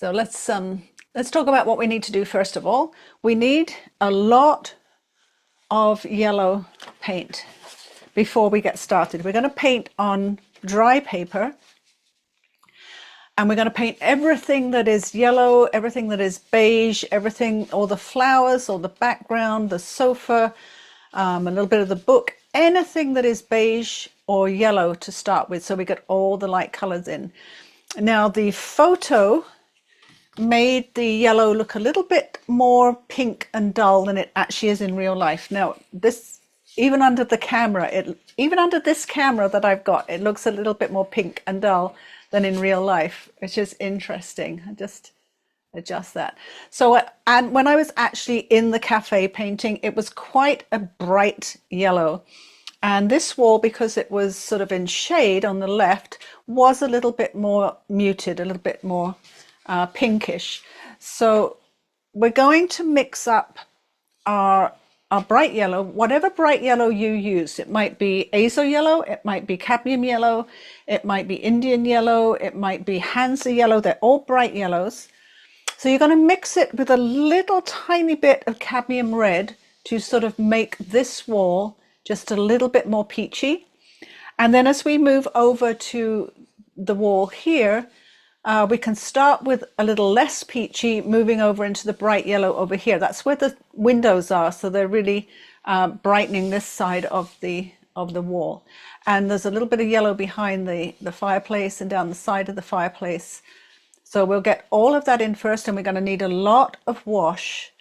So let's talk about what we need to do first of all. We need a lot of yellow paint before we get started. We're going to paint on dry paper, and we're going to paint everything that is yellow, everything that is beige, everything, all the flowers, all the background, the sofa, a little bit of the book, anything that is beige or yellow to start with, so we get all the light colors in. Now the photo made the yellow look a little bit more pink and dull than it actually is in real life. Now this, even under the camera, even under this camera that I've got, it looks a little bit more pink and dull than in real life, which is interesting. I just adjust that. So, and when I was actually in the cafe painting, it was quite a bright yellow. And this wall, because it was sort of in shade on the left, was a little bit more muted, a little bit more pinkish. So we're going to mix up our bright yellow, whatever bright yellow you use. It might be Azo Yellow, it might be Cadmium Yellow, it might be Indian Yellow, it might be Hansa Yellow. They're all bright yellows. So you're going to mix it with a little tiny bit of Cadmium Red to sort of make this wall just a little bit more peachy. And then as we move over to the wall here, we can start with a little less peachy, moving over into the bright yellow over here. That's where the windows are, so they're really brightening this side of the wall. And there's a little bit of yellow behind the fireplace and down the side of the fireplace. So we'll get all of that in first, and we're going to need a lot of wash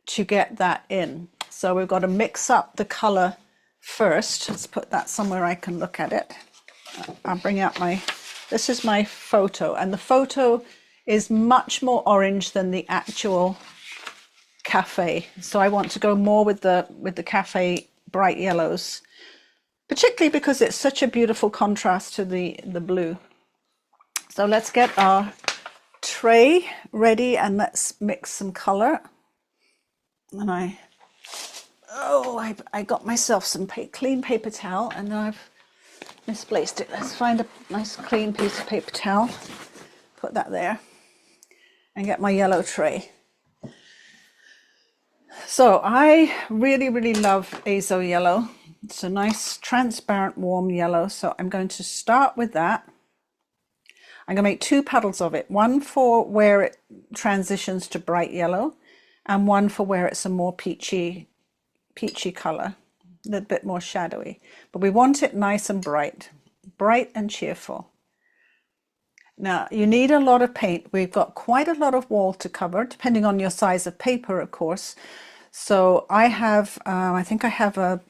to get that in. So we've got to mix up the color first. Let's put that somewhere I can look at it. I'll bring out this is my photo, and the photo is much more orange than the actual cafe. So I want to go more with the cafe bright yellows, particularly because it's such a beautiful contrast to the blue. So let's get our tray ready and let's mix some color. And I got myself some clean paper towel, and I've misplaced it. Let's find a nice clean piece of paper towel, put that there, and get my yellow tray. So I really love Azo Yellow. It's a nice transparent warm yellow, so I'm going to start with that. I'm going to make two paddles of it, one for where it transitions to bright yellow and one for where it's a more peachy color, a little bit more shadowy, but we want it nice and bright and cheerful. Now you need a lot of paint. We've got quite a lot of wall to cover, depending on your size of paper, of course. So I have, I think I have a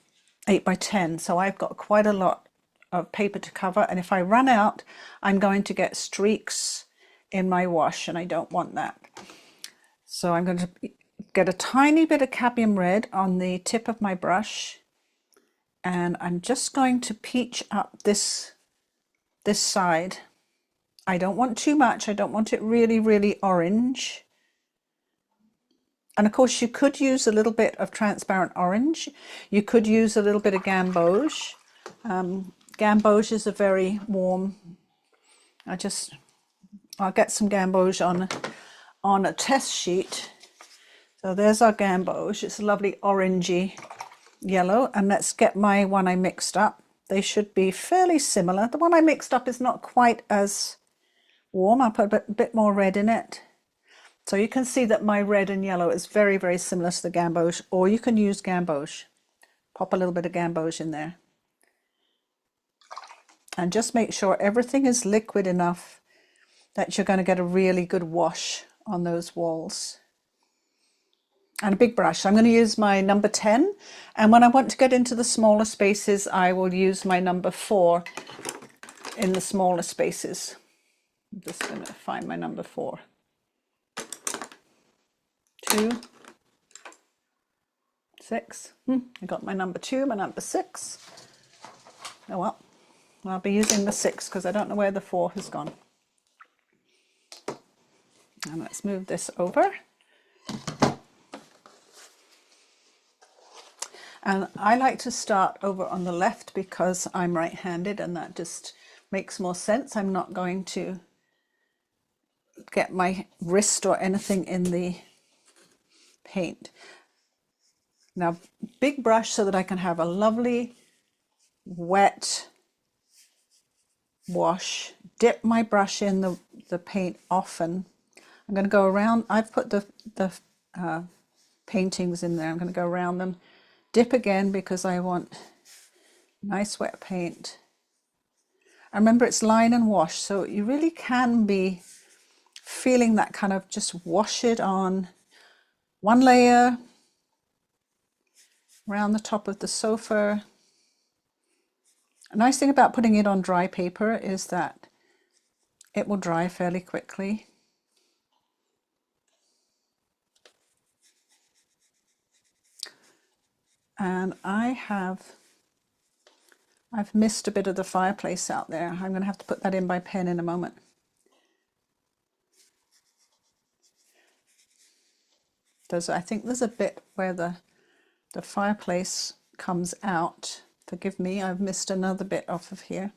8 by 10, so I've got quite a lot of paper to cover, and if I run out, I'm going to get streaks in my wash, and I don't want that. So I'm going to get a tiny bit of cadmium red on the tip of my brush, and I'm just going to peach up this side. I don't want too much. I don't want it really orange. And of course you could use a little bit of transparent orange. You could use a little bit of gamboge. Gamboge is a very warm. I'll get some gamboge on a test sheet. So there's our gamboge. It's a lovely orangey yellow, and let's get my one I mixed up. They should be fairly similar. The one I mixed up is not quite as warm. I'll put a bit more red in it. So you can see that my red and yellow is very similar to the gamboge, or you can use gamboge. Pop a little bit of gamboge in there. And just make sure everything is liquid enough that you're going to get a really good wash on those walls. And a big brush. I'm going to use my number 10, and when I want to get into the smaller spaces, I will use my number 4 in the smaller spaces. I'm just going to find my number 4. 2, 6. I got my number 2, my number 6. Oh well, I'll be using the 6 because I don't know where the 4 has gone. And let's move this over. And I like to start over on the left because I'm right-handed, and that just makes more sense. I'm not going to get my wrist or anything in the paint. Now, big brush so that I can have a lovely wet wash. Dip my brush in the paint often. I'm going to go around. I've put the paintings in there. I'm going to go around them. Dip again because I want nice wet paint. And remember, it's line and wash, so you really can be feeling that kind of just wash it on one layer around the top of the sofa. A nice thing about putting it on dry paper is that it will dry fairly quickly. And I've missed a bit of the fireplace out there. I'm going to have to put that in by pen in a moment. I think there's a bit where the fireplace comes out. Forgive me, I've missed another bit off of here.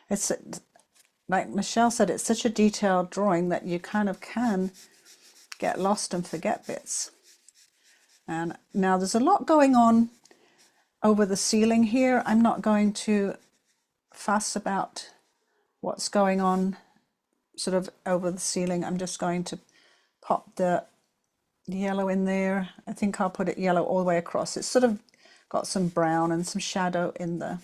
It's like Michelle said, it's such a detailed drawing that you kind of can get lost and forget bits. And now there's a lot going on over the ceiling here. I'm not going to fuss about what's going on sort of over the ceiling. I'm just going to pop the yellow in there. I think I'll put it yellow all the way across. It's sort of got some brown and some shadow in the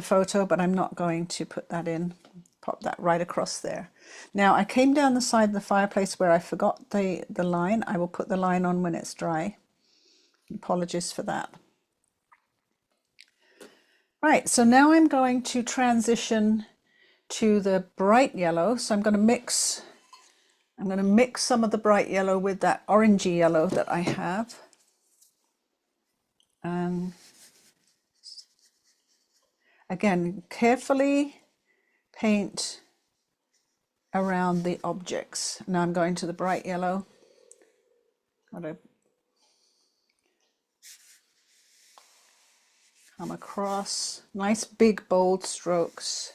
photo, but I'm not going to put that in. Pop that right across there. Now I came down the side of the fireplace where I forgot the line. I will put the line on when it's dry. Apologies for that. Right, so now I'm going to transition to the bright yellow. So I'm going to mix some of the bright yellow with that orangey yellow that I have. And again, carefully paint around the objects. Now I'm going to the bright yellow. Got to come across. Nice big bold strokes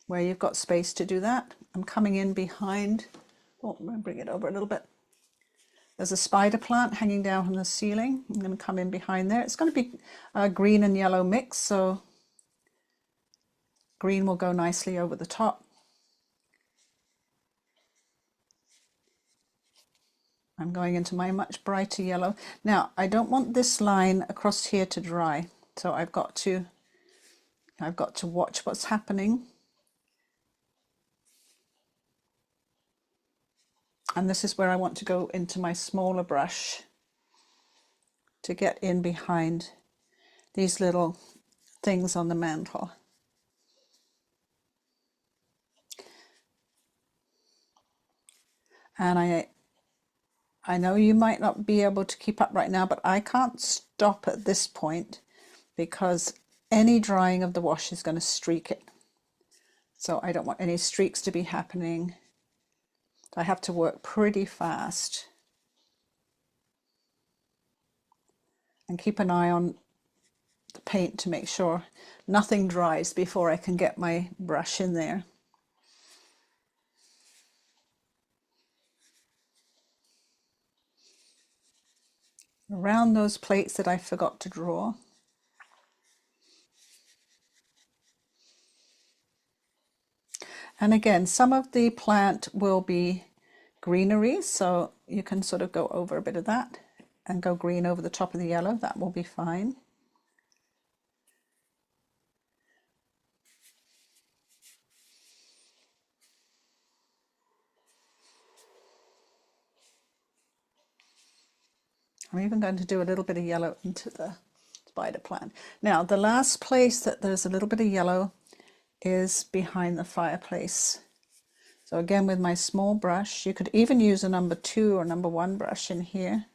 where you've got space to do that. I'm coming in behind. Oh, I'm going to bring it over a little bit. There's a spider plant hanging down from the ceiling. I'm going to come in behind there. It's going to be a green and yellow mix, so green will go nicely over the top. I'm going into my much brighter yellow. Now, I don't want this line across here to dry, so I've got to watch what's happening. And this is where I want to go into my smaller brush to get in behind these little things on the mantle. And I know you might not be able to keep up right now, but I can't stop at this point because any drying of the wash is going to streak it. So I don't want any streaks to be happening. I have to work pretty fast and keep an eye on the paint to make sure nothing dries before I can get my brush in there. Around those plates that I forgot to draw. And again, some of the plant will be greenery, so you can sort of go over a bit of that and go green over the top of the yellow. That will be fine. I'm even going to do a little bit of yellow into the spider plant. Now, the last place that there's a little bit of yellow is behind the fireplace. So again, with my small brush, you could even use a number 2 or number 1 brush in here.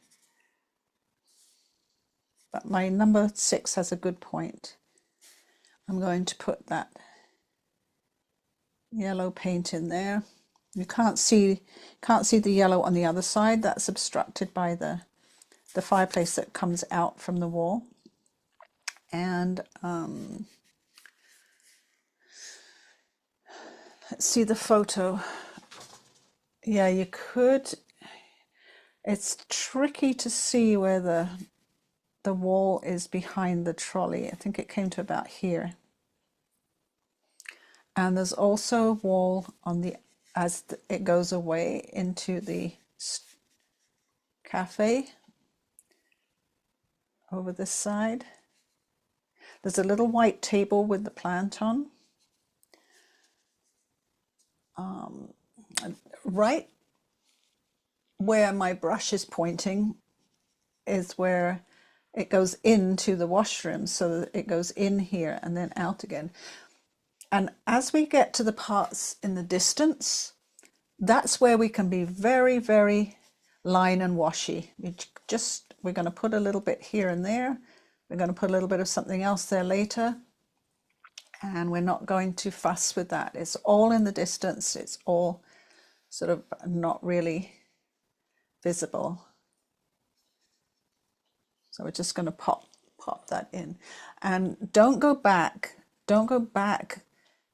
But my number 6 has a good point. I'm going to put that yellow paint in there. You can't see the yellow on the other side. That's obstructed by the fireplace that comes out from the wall. And let's see the photo. Yeah, you could. It's tricky to see where the wall is behind the trolley. I think it came to about here. And there's also a wall on the, as it goes away into the cafe over this side. There's a little white table with the plant on. Right where my brush is pointing is where it goes into the washroom, so that it goes in here and then out again. And as we get to the parts in the distance, that's where we can be very, very line and washy. We're going to put a little bit here and there. We're going to put a little bit of something else there later. And we're not going to fuss with that. It's all in the distance. It's all sort of not really visible. So we're just going to pop that in. And don't go back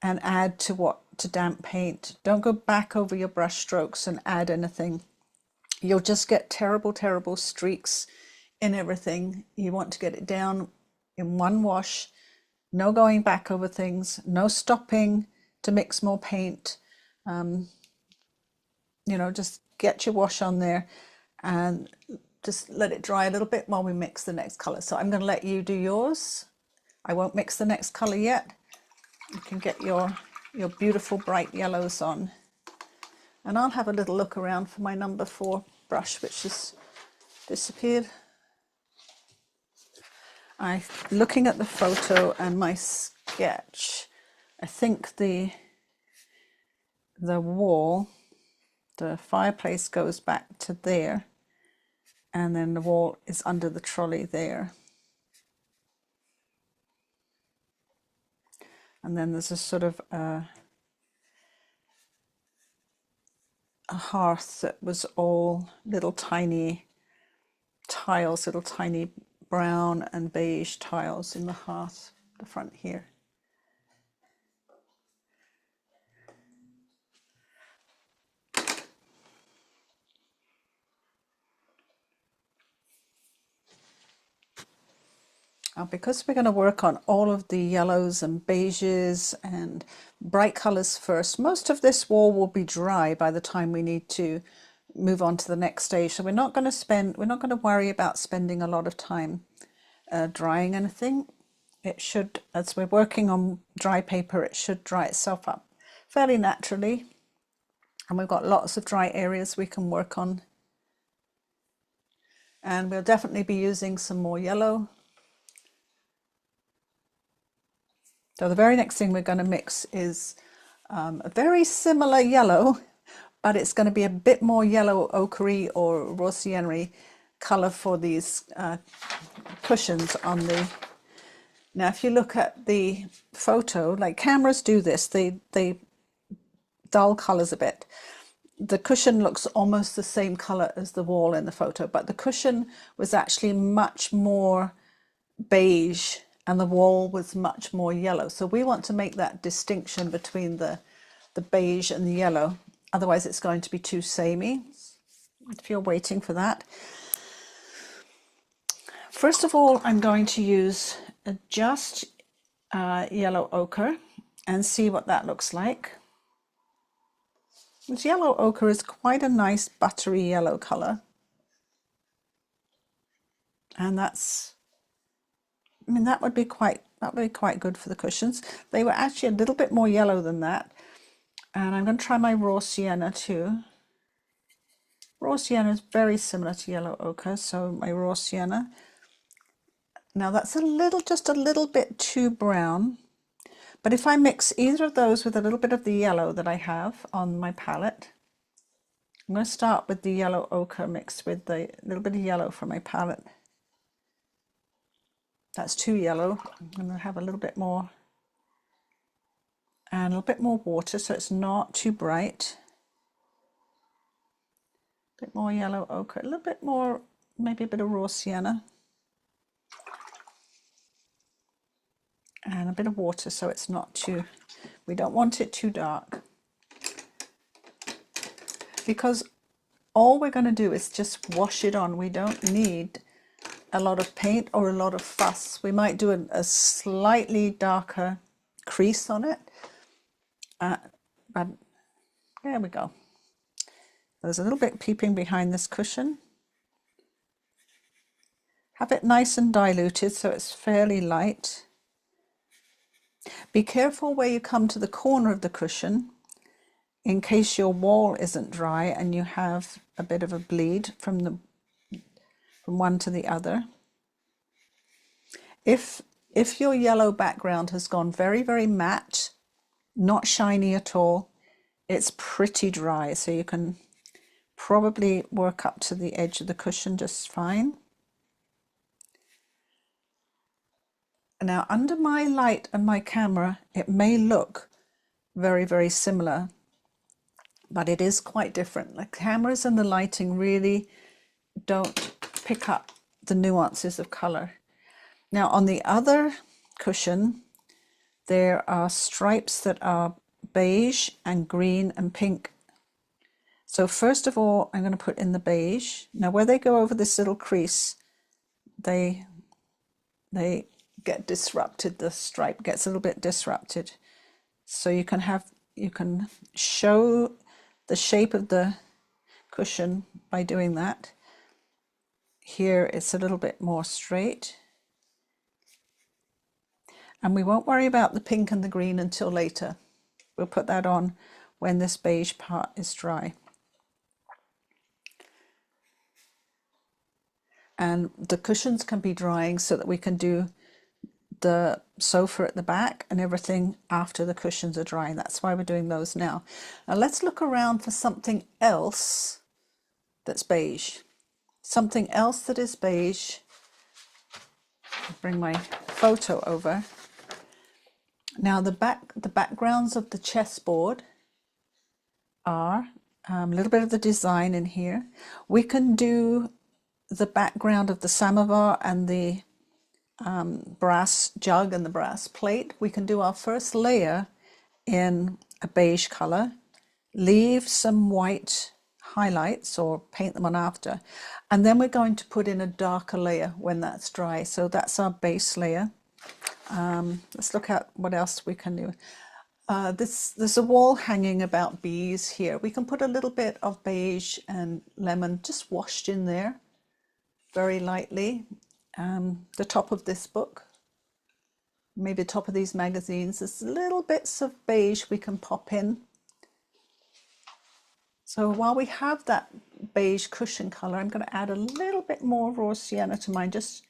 and add to damp paint. Don't go back over your brush strokes and add anything. You'll just get terrible, terrible streaks in everything. You want to get it down in one wash. No going back over things, no stopping to mix more paint. You know, just get your wash on there and just let it dry a little bit while we mix the next color. So I'm going to let you do yours. I won't mix the next color yet. You can get your beautiful bright yellows on. And I'll have a little look around for my number 4 brush, which has disappeared. Looking at the photo and my sketch, I think the wall, the fireplace goes back to there, and then the wall is under the trolley there. And then there's a sort of a hearth that was all little tiny tiles, little tiny brown and beige tiles in the hearth, the front here. Because we're going to work on all of the yellows and beiges and bright colors first, most of this wall will be dry by the time we need to move on to the next stage. So we're not going to worry about spending a lot of time drying anything. It should, as we're working on dry paper, it should dry itself up fairly naturally. And we've got lots of dry areas we can work on. And we'll definitely be using some more yellow. So the very next thing we're going to mix is a very similar yellow, but it's going to be a bit more yellow ochre or raw sienna color for these cushions on the. Now, if you look at the photo, like cameras do this, they dull colors a bit. The cushion looks almost the same color as the wall in the photo, but the cushion was actually much more beige and the wall was much more yellow. So we want to make that distinction between the beige and the yellow. Otherwise it's going to be too samey. If you're waiting for that. First of all, I'm going to use just yellow ochre and see what that looks like. This yellow ochre is quite a nice buttery yellow color. And that would be quite good for the cushions. They were actually a little bit more yellow than that. And I'm going to try my raw sienna too. Raw sienna is very similar to yellow ochre, so my raw sienna. Now that's just a little bit too brown. But if I mix either of those with a little bit of the yellow that I have on my palette, I'm going to start with the yellow ochre mixed with the little bit of yellow from my palette. That's too yellow. I'm going to have a little bit more and a little bit more water so it's not too bright. A bit more yellow ochre, a little bit more, maybe a bit of raw sienna. and a bit of water so it's not too, we don't want it too dark, because all we're going to do is just wash it on. We don't need a lot of paint or a lot of fuss. We might do a slightly darker crease on it, but there we go. There's a little bit peeping behind this cushion. Have it nice and diluted so it's fairly light. Be careful where you come to the corner of the cushion in case your wall isn't dry and you have a bit of a bleed from one to the other. If your yellow background has gone very, very matte, not shiny at all, it's pretty dry, so you can probably work up to the edge of the cushion just fine. Now, under my light and my camera, it may look very, very similar, but it is quite different. The cameras and the lighting really don't pick up the nuances of color. Now, on the other cushion, there are stripes that are beige and green and pink. So first of all, I'm going to put in the beige. Now, where they go over this little crease, they get disrupted. The stripe gets a little bit disrupted. So you can show the shape of the cushion by doing that. Here it's a little bit more straight. And we won't worry about the pink and the green until later. We'll put that on when this beige part is dry. And the cushions can be drying so that we can do the sofa at the back and everything after the cushions are drying. That's why we're doing those now. Now let's look around for something else that's beige. Something else that is beige. I'll bring my photo over. Now the backgrounds of the chessboard are a little bit of the design in here. We can do the background of the samovar and the brass jug and the brass plate. We can do our first layer in a beige color, leave some white highlights or paint them on after, and then we're going to put in a darker layer when that's dry. So that's our base layer. Let's look at what else we can do. There's a wall hanging about bees here. We can put a little bit of beige and lemon just washed in there very lightly. The top of this book, maybe the top of these magazines, there's little bits of beige we can pop in. So while we have that beige cushion color, I'm going to add a little bit more raw sienna to mine, just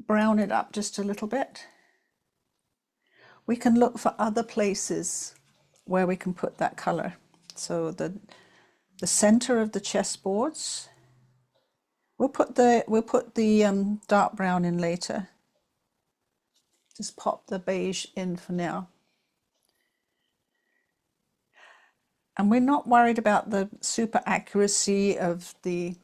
brown it up just a little bit. We can look for other places where we can put that color. So the center of the chessboards, we'll put the dark brown in later. Just pop the beige in for now. And we're not worried about the super accuracy of the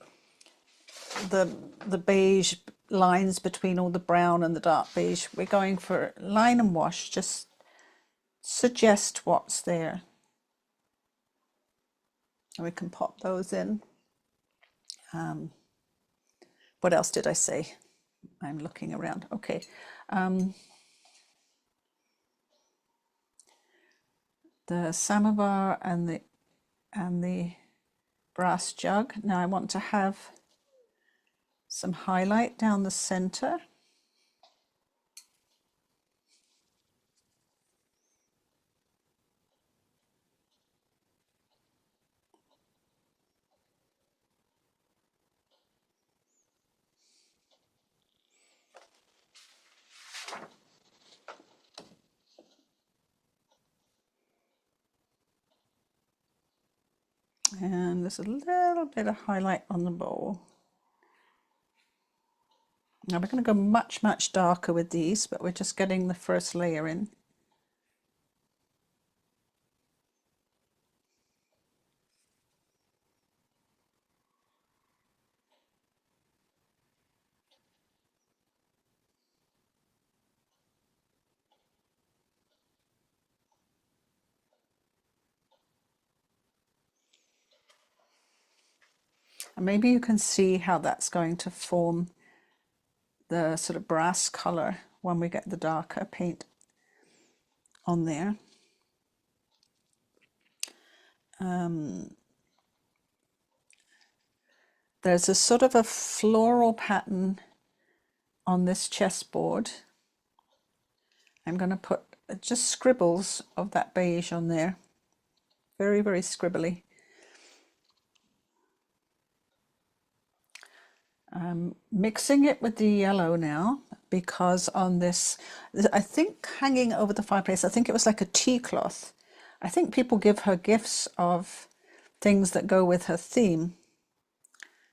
beige lines between all the brown and the dark beige. We're going for line and wash, just suggest what's there. And we can pop those in. What else did I say? I'm looking around. Okay. The samovar and the brass jug. Now I want to have some highlight down the center. And there's a little bit of highlight on the bowl. Now we're going to go much, much darker with these, but we're just getting the first layer in. And maybe you can see how that's going to form the sort of brass color when we get the darker paint on there. There's a sort of a floral pattern on this chessboard. I'm going to put just scribbles of that beige on there. Very, very scribbly. I'm mixing it with the yellow now, because on this, I think hanging over the fireplace, I think it was like a tea cloth. I think people give her gifts of things that go with her theme.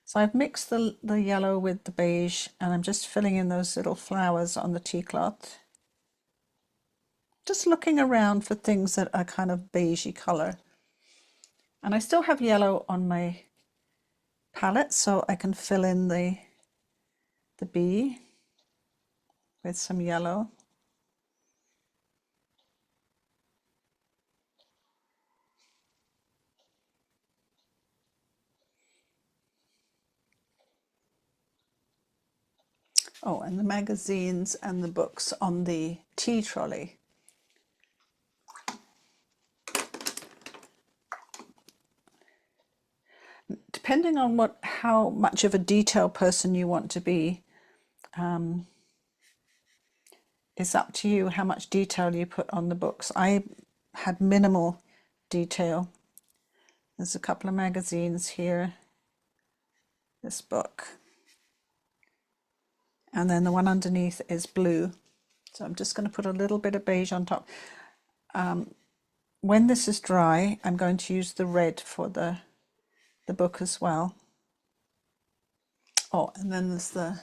So I've mixed the yellow with the beige, and I'm just filling in those little flowers on the tea cloth. Just looking around for things that are kind of beigey color. And I still have yellow on my palette, so I can fill in the bee with some yellow. Oh, and the magazines and the books on the tea trolley. Depending on how much of a detail person you want to be, it's up to you how much detail you put on the books. I had minimal detail. There's a couple of magazines here, this book, and then the one underneath is blue. So I'm just going to put a little bit of beige on top. When this is dry, I'm going to use the red for the book as well. Oh, and then there's the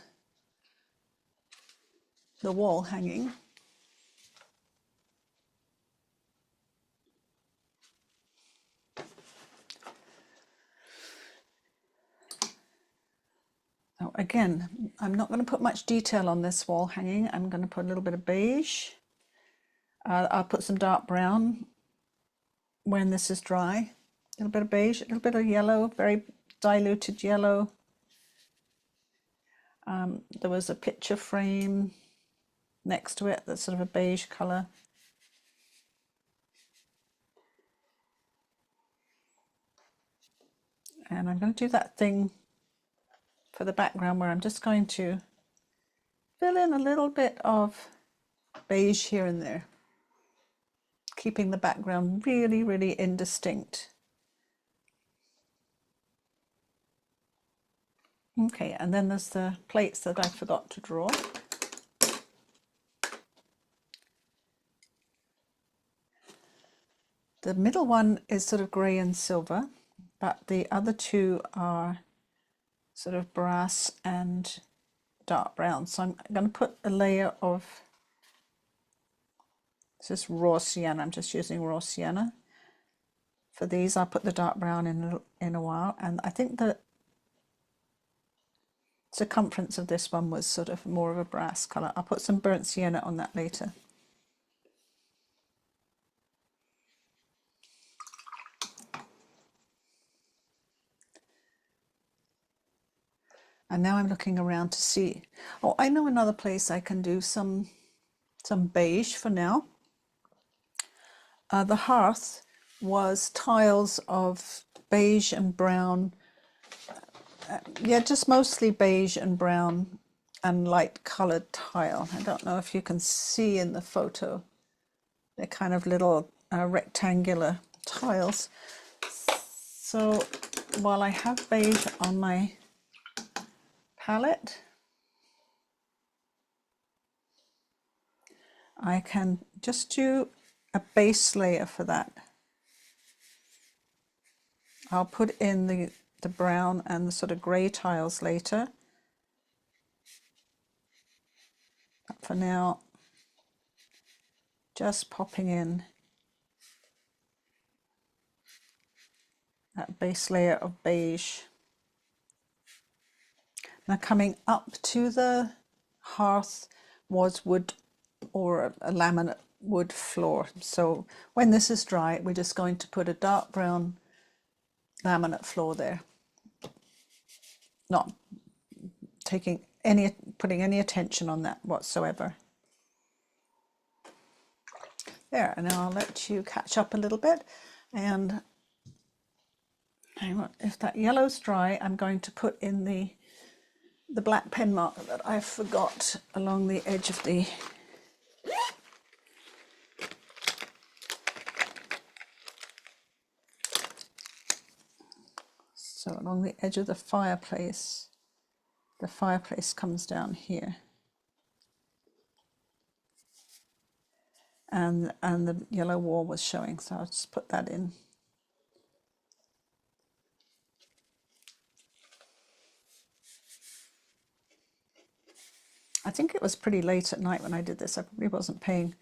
wall hanging. Now again, I'm not going to put much detail on this wall hanging. I'm going to put a little bit of beige. I'll put some dark brown when this is dry. A little bit of beige, a little bit of yellow, very diluted yellow. There was a picture frame next to it that's sort of a beige color. And I'm going to do that thing for the background where I'm just going to fill in a little bit of beige here and there, keeping the background really, really indistinct. Okay, and then there's the plates that I forgot to draw. The middle one is sort of grey and silver, but the other two are sort of brass and dark brown. So I'm going to put a layer of, this is raw sienna, I'm just using raw sienna. For these I'll put the dark brown in a while, and I think the circumference of this one was sort of more of a brass colour. I'll put some burnt sienna on that later. And now I'm looking around to see, oh, I know another place I can do some beige for now. The hearth was tiles of beige and brown, yeah, just mostly beige and brown and light coloured tile. I don't know if you can see in the photo, they're kind of little rectangular tiles. So while I have beige on my palette, I can just do a base layer for that. I'll put in the brown and the sort of grey tiles later. But for now, just popping in that base layer of beige. Now coming up to the hearth was wood, or a laminate wood floor. So when this is dry, we're just going to put a dark brown laminate floor there. not putting any attention on that whatsoever. There, and I'll let you catch up a little bit. And if that yellow's dry, I'm going to put in the black pen marker that I forgot along the edge of the along the edge of the fireplace. The fireplace comes down here, and the yellow wall was showing, so I'll just put that in. I think it was pretty late at night when I did this. I probably wasn't paying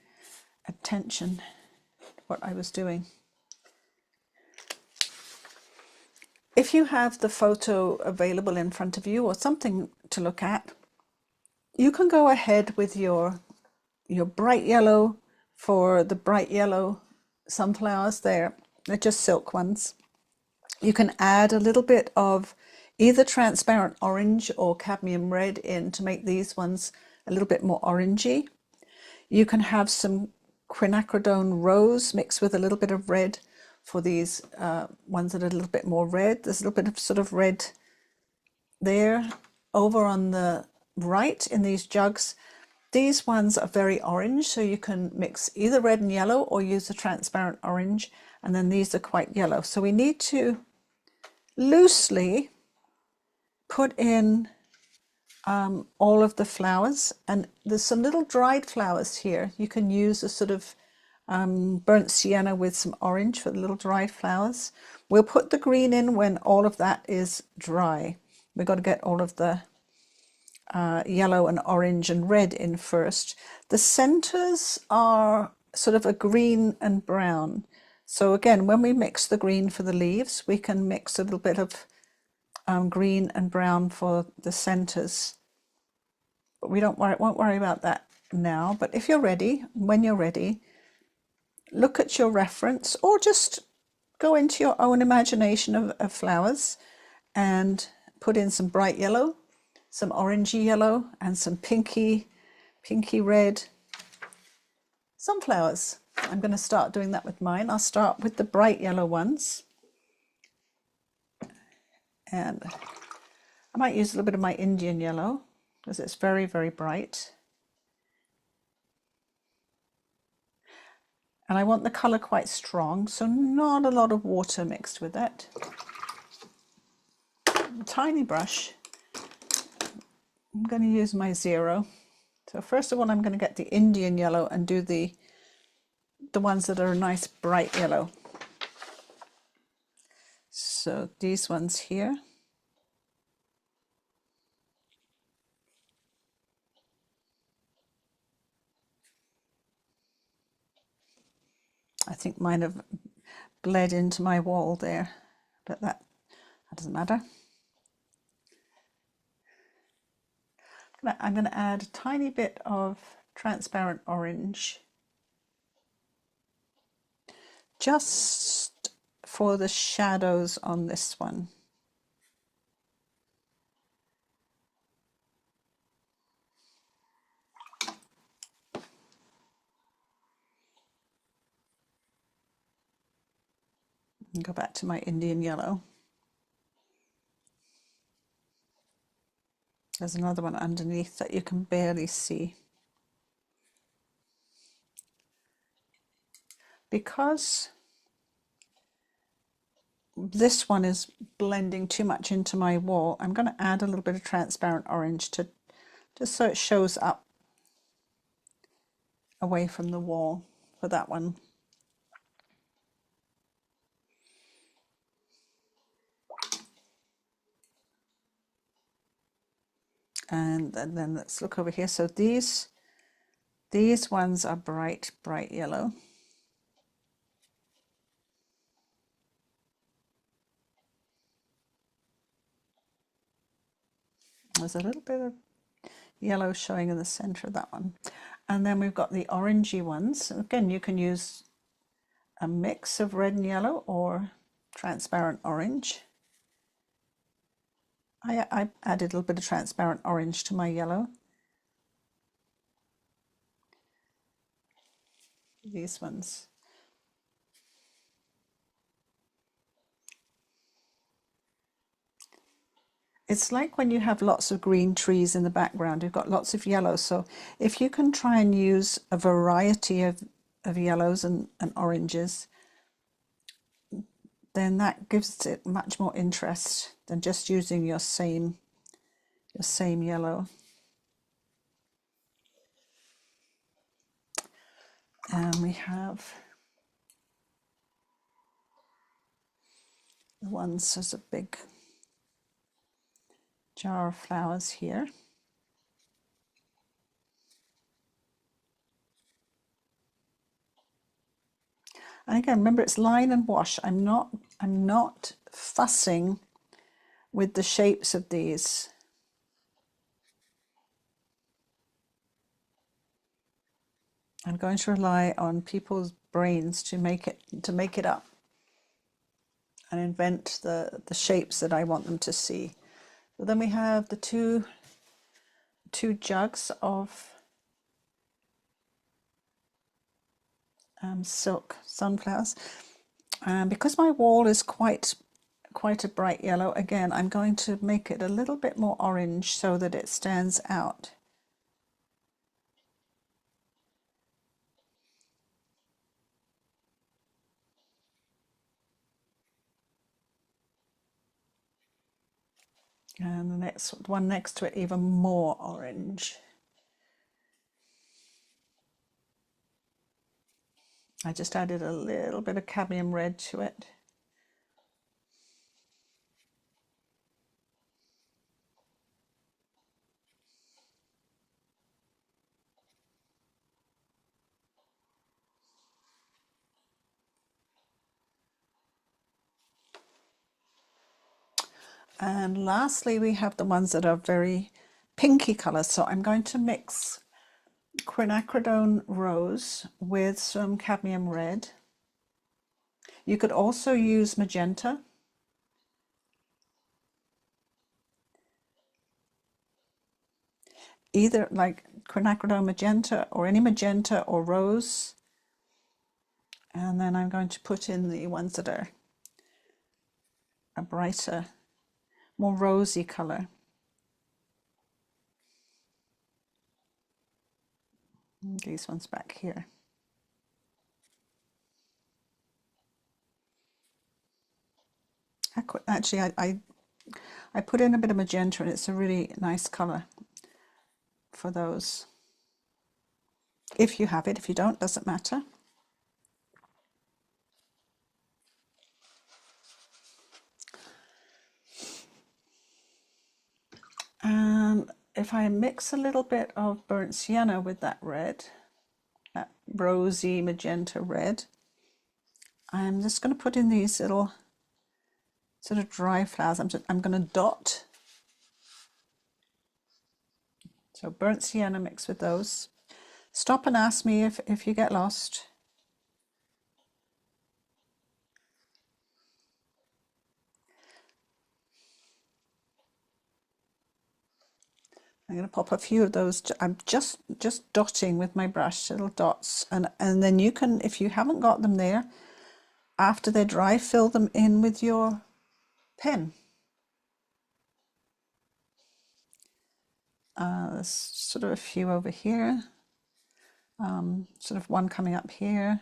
attention to what I was doing. If you have the photo available in front of you or something to look at, you can go ahead with your bright yellow for the bright yellow sunflowers there. They're just silk ones. You can add a little bit of either transparent orange or cadmium red in to make these ones a little bit more orangey. You can have some quinacridone rose mixed with a little bit of red for these ones that are a little bit more red. There's a little bit of sort of red there. Over on the right in these jugs, these ones are very orange, so you can mix either red and yellow or use the transparent orange, and then these are quite yellow. So we need to loosely put in all of the flowers, and there's some little dried flowers here. You can use a sort of burnt sienna with some orange for the little dried flowers. We'll put the green in when all of that is dry. We've got to get all of the yellow and orange and red in first. The centers are sort of a green and brown. So again, when we mix the green for the leaves, we can mix a little bit of green and brown for the centers. But we won't worry about that now. But if you're ready, when you're ready, look at your reference or just go into your own imagination of flowers and put in some bright yellow, some orangey yellow, and some pinky red sunflowers. I'm going to start doing that with mine. I'll start with the bright yellow ones, and I might use a little bit of my Indian yellow because it's very, very bright. And I want the colour quite strong, so not a lot of water mixed with it. A tiny brush. I'm going to use my 0. So first of all, I'm going to get the Indian yellow and do the ones that are a nice bright yellow. So these ones here. I think mine have bled into my wall there, but that doesn't matter. I'm going to add a tiny bit of transparent orange just for the shadows on this one. And go back to my Indian yellow. There's another one underneath that you can barely see. Because this one is blending too much into my wall, I'm going to add a little bit of transparent orange to just so it shows up away from the wall for that one. And then let's look over here. So these ones are bright yellow. There's a little bit of yellow showing in the center of that one. And then we've got the orangey ones. Again, you can use a mix of red and yellow or transparent orange. I added a little bit of transparent orange to my yellow. These ones. It's like when you have lots of green trees in the background, you've got lots of yellow. So if you can try and use a variety of yellows and oranges, then that gives it much more interest than just using your same yellow. And we have the ones, there's a big jar of flowers here. And again, remember it's line and wash. I'm not fussing with the shapes of these. I'm going to rely on people's brains to make it up and invent the shapes that I want them to see. So then we have the two jugs of silk sunflowers. And because my wall is quite a bright yellow, again, I'm going to make it a little bit more orange so that it stands out. And the next one next to it, even more orange. I just added a little bit of cadmium red to it. And lastly, we have the ones that are very pinky colours. So I'm going to mix Quinacridone Rose with some Cadmium Red. You could also use Magenta. Either like Quinacridone Magenta or any Magenta or Rose. And then I'm going to put in the ones that are a brighter, more rosy colour. These ones back here. Actually, I put in a bit of magenta and it's a really nice colour for those. If you have it, if you don't, doesn't matter. And if I mix a little bit of burnt sienna with that red, that rosy magenta red, I'm just going to put in these little sort of dry flowers. I'm going to dot. So burnt sienna mixed with those. Stop and ask me if you get lost. I'm going to pop a few of those. I'm just dotting with my brush, little dots, and then you can, if you haven't got them there, after they're dry, fill them in with your pen. There's sort of a few over here, sort of one coming up here.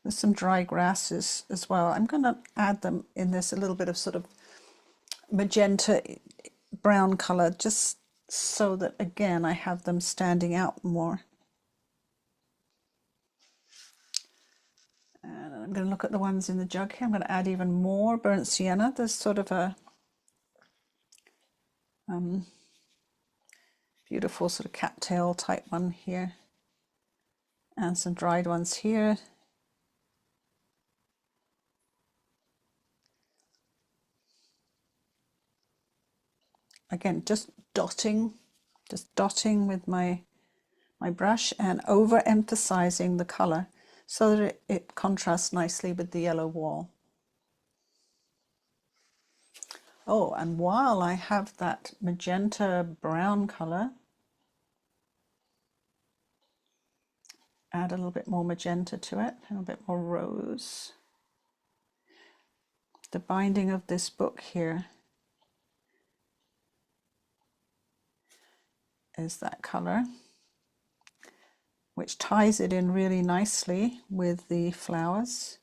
There's some dry grasses as well. I'm going to add them in this, a little bit of sort of magenta brown colour, just so that again I have them standing out more. And I'm going to look at the ones in the jug here. I'm going to add even more burnt sienna. There's sort of a beautiful sort of cattail type one here, and some dried ones here. Again, just dotting with my brush and overemphasizing the color. so that it contrasts nicely with the yellow wall. Oh, and while I have that magenta brown color, add a little bit more magenta to it, a little bit more rose. The binding of this book here is that color, which ties it in really nicely with the flowers.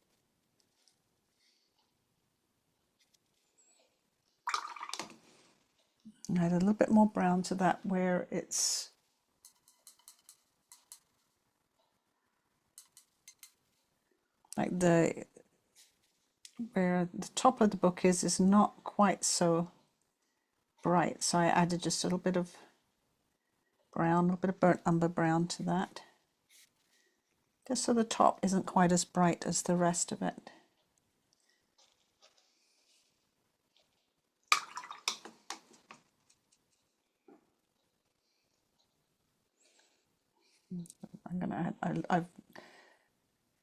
Add a little bit more brown to that where it's like where the top of the book is not quite so bright, so I added just a little bit of brown, a little bit of burnt umber brown to that, just so the top isn't quite as bright as the rest of it. I'm going to add, I've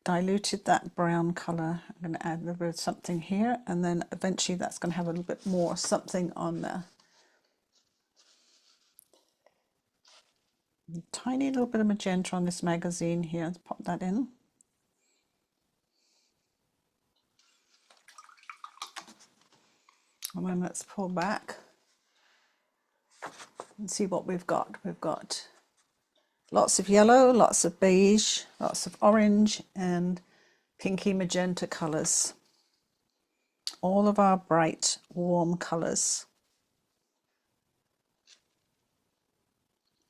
diluted that brown color. I'm going to add a little bit of something here, and then eventually that's going to have a little bit more something on there. A tiny little bit of magenta on this magazine here. Let's pop that in. And then let's pull back and see what we've got. We've got lots of yellow, lots of beige, lots of orange, and pinky magenta colors. All of our bright, warm colors.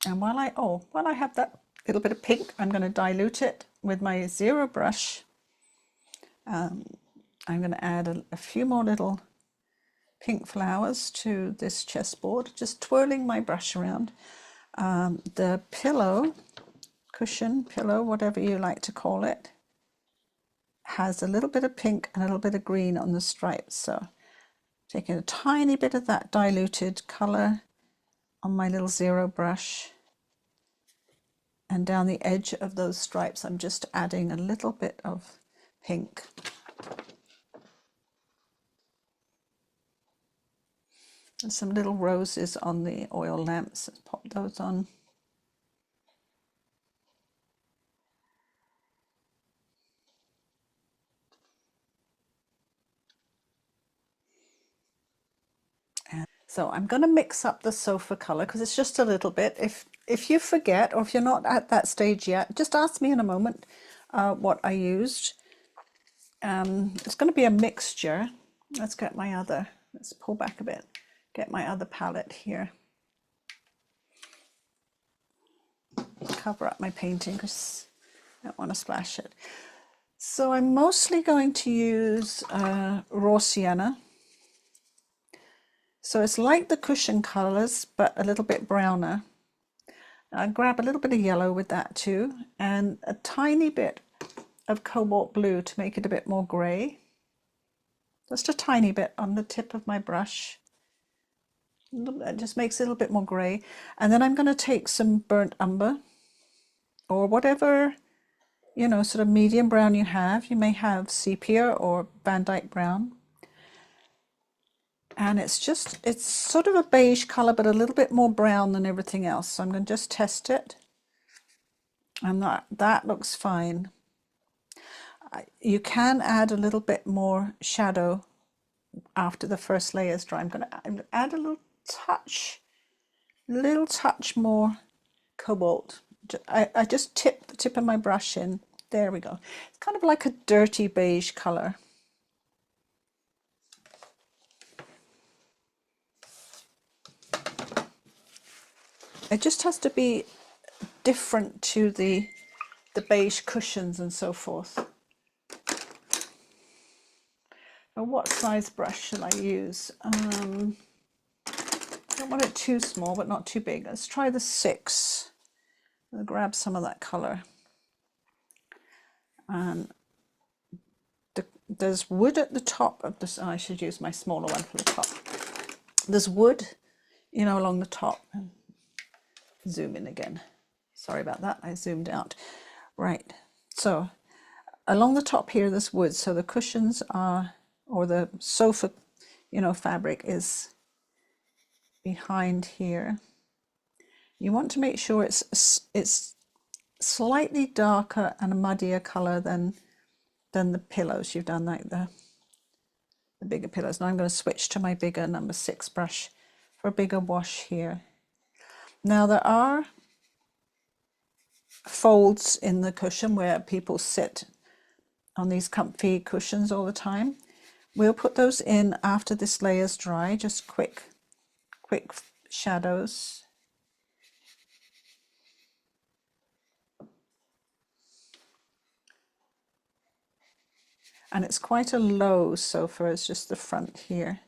And while I have that little bit of pink, I'm going to dilute it with my zero brush. I'm going to add a few more little pink flowers to this chessboard, just twirling my brush around. The cushion pillow, whatever you like to call it, has a little bit of pink and a little bit of green on the stripes. So taking a tiny bit of that diluted color on my little zero brush, and down the edge of those stripes I'm just adding a little bit of pink. And some little roses on the oil lamps. Let's pop those on. So I'm going to mix up the sofa color because it's just a little bit. If you forget, or if you're not at that stage yet, just ask me in a moment what I used. It's going to be a mixture. Let's pull back a bit, get my other palette here. Cover up my painting because I don't want to splash it. So I'm mostly going to use raw sienna. So it's like the cushion colors, but a little bit browner. I grab a little bit of yellow with that too, and a tiny bit of cobalt blue to make it a bit more gray. Just a tiny bit on the tip of my brush. It just makes it a little bit more gray. And then I'm going to take some burnt umber, or whatever, you know, sort of medium brown you have. You may have sepia or Van Dyke brown. And it's sort of a beige color, but a little bit more brown than everything else. So I'm going to just test it. And that looks fine. You can add a little bit more shadow after the first layer is dry. I'm going to add a little touch more cobalt. I just tip the tip of my brush in. There we go. It's kind of like a dirty beige color. It just has to be different to the beige cushions and so forth. Now, what size brush should I use? I don't want it too small, but not too big. Let's try the 6. I'll grab some of that color. And there's wood at the top of this. Oh, I should use my smaller one for the top. There's wood, you know, along the top. Zoom in again. Sorry about that. I zoomed out. Right. So along the top here there's wood, so the cushions are, or the sofa, you know, fabric is behind here. You want to make sure it's slightly darker and a muddier color than the pillows you've done, like the bigger pillows. Now I'm going to switch to my bigger number 6 brush for a bigger wash here. Now there are folds in the cushion where people sit on these comfy cushions all the time. We'll put those in after this layer's dry, just quick shadows. And it's quite a low sofa, it's just the front here.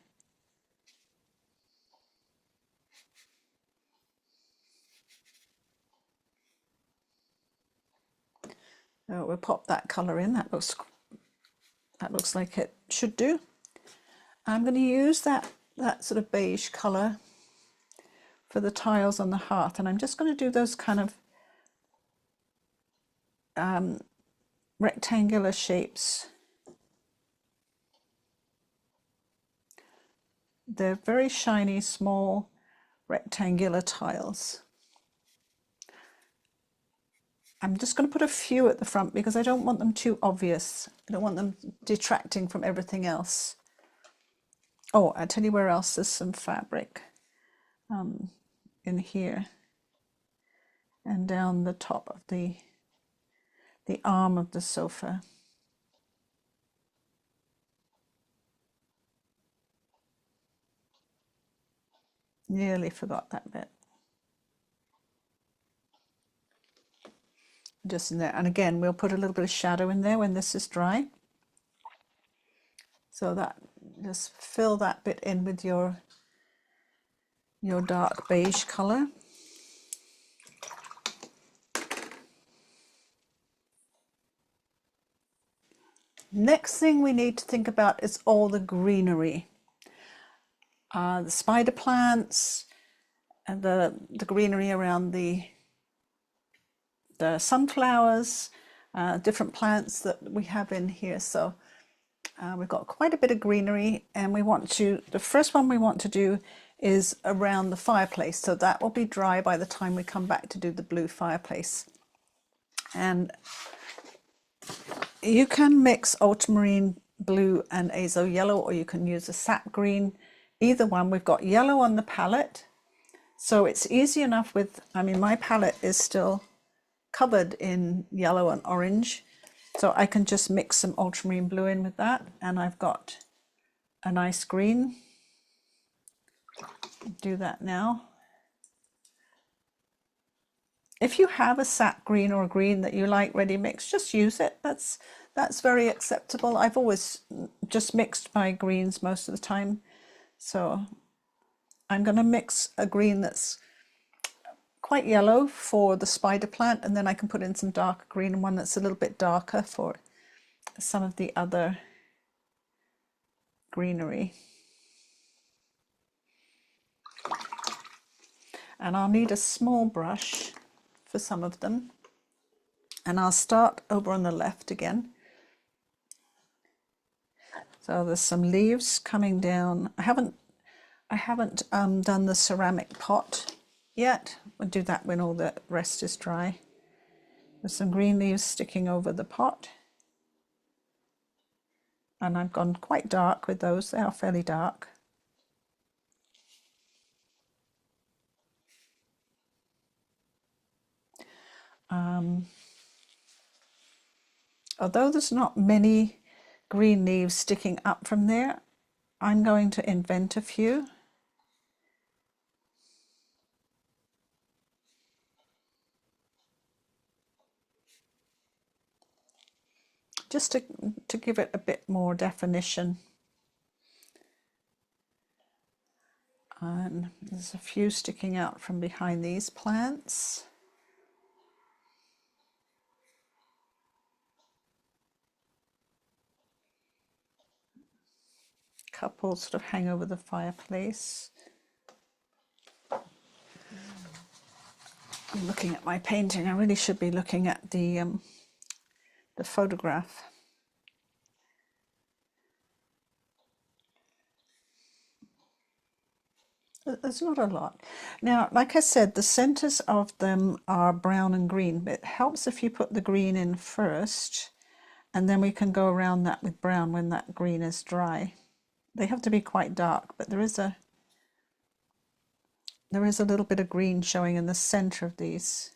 So we'll pop that colour in. That looks like it should do. I'm going to use that sort of beige colour for the tiles on the hearth, and I'm just going to do those kind of rectangular shapes. They're very shiny, small, rectangular tiles. I'm just going to put a few at the front because I don't want them too obvious. I don't want them detracting from everything else. Oh, I'll tell you where else there's some fabric. In here and down the top of the arm of the sofa. Nearly forgot that bit. Just in there, and again we'll put a little bit of shadow in there when this is dry, so that just fill that bit in with your dark beige color. Next thing we need to think about is all the greenery, the spider plants and the greenery around the sunflowers, different plants that we have in here. So we've got quite a bit of greenery, and the first one we want to do is around the fireplace, so that will be dry by the time we come back to do the blue fireplace. And you can mix Ultramarine Blue and Azo Yellow, or you can use a sap green, either one. We've got yellow on the palette, so it's easy enough with, I mean, my palette is still covered in yellow and orange, so I can just mix some Ultramarine Blue in with that, and I've got a nice green. Do that now. If you have a sap green or a green that you like ready mixed, just use it. That's very acceptable. I've always just mixed my greens most of the time, so I'm going to mix a green that's quite yellow for the spider plant, and then I can put in some darker green and one that's a little bit darker for some of the other greenery. And I'll need a small brush for some of them, and I'll start over on the left again. So there's some leaves coming down. I haven't done the ceramic pot yet. We'll do that when all the rest is dry. There's some green leaves sticking over the pot, and I've gone quite dark with those. They are fairly dark. Although there's not many green leaves sticking up from there, I'm going to invent a few. Just to give it a bit more definition. And there's a few sticking out from behind these plants. Couple sort of hang over the fireplace. I'm looking at my painting. I really should be looking at the the photograph. There's not a lot. Now, like I said, the centers of them are brown and green, but it helps if you put the green in first, and then we can go around that with brown when that green is dry. They have to be quite dark, but there is a little bit of green showing in the center of these.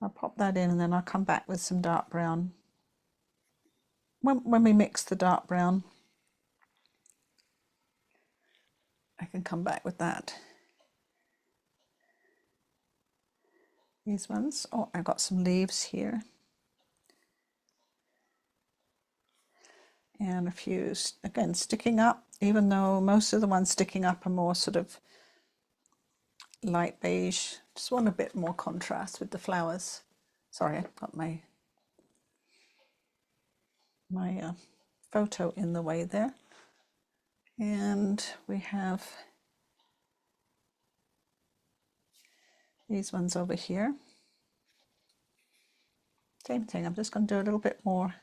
I'll pop that in and then I'll come back with some dark brown. When we mix the dark brown, I can come back with that. These ones, oh, I've got some leaves here. And a few, again, sticking up, even though most of the ones sticking up are more sort of light beige. Just want a bit more contrast with the flowers. Sorry, I've got my photo in the way there. And we have these ones over here. Same thing, I'm just going to do a little bit more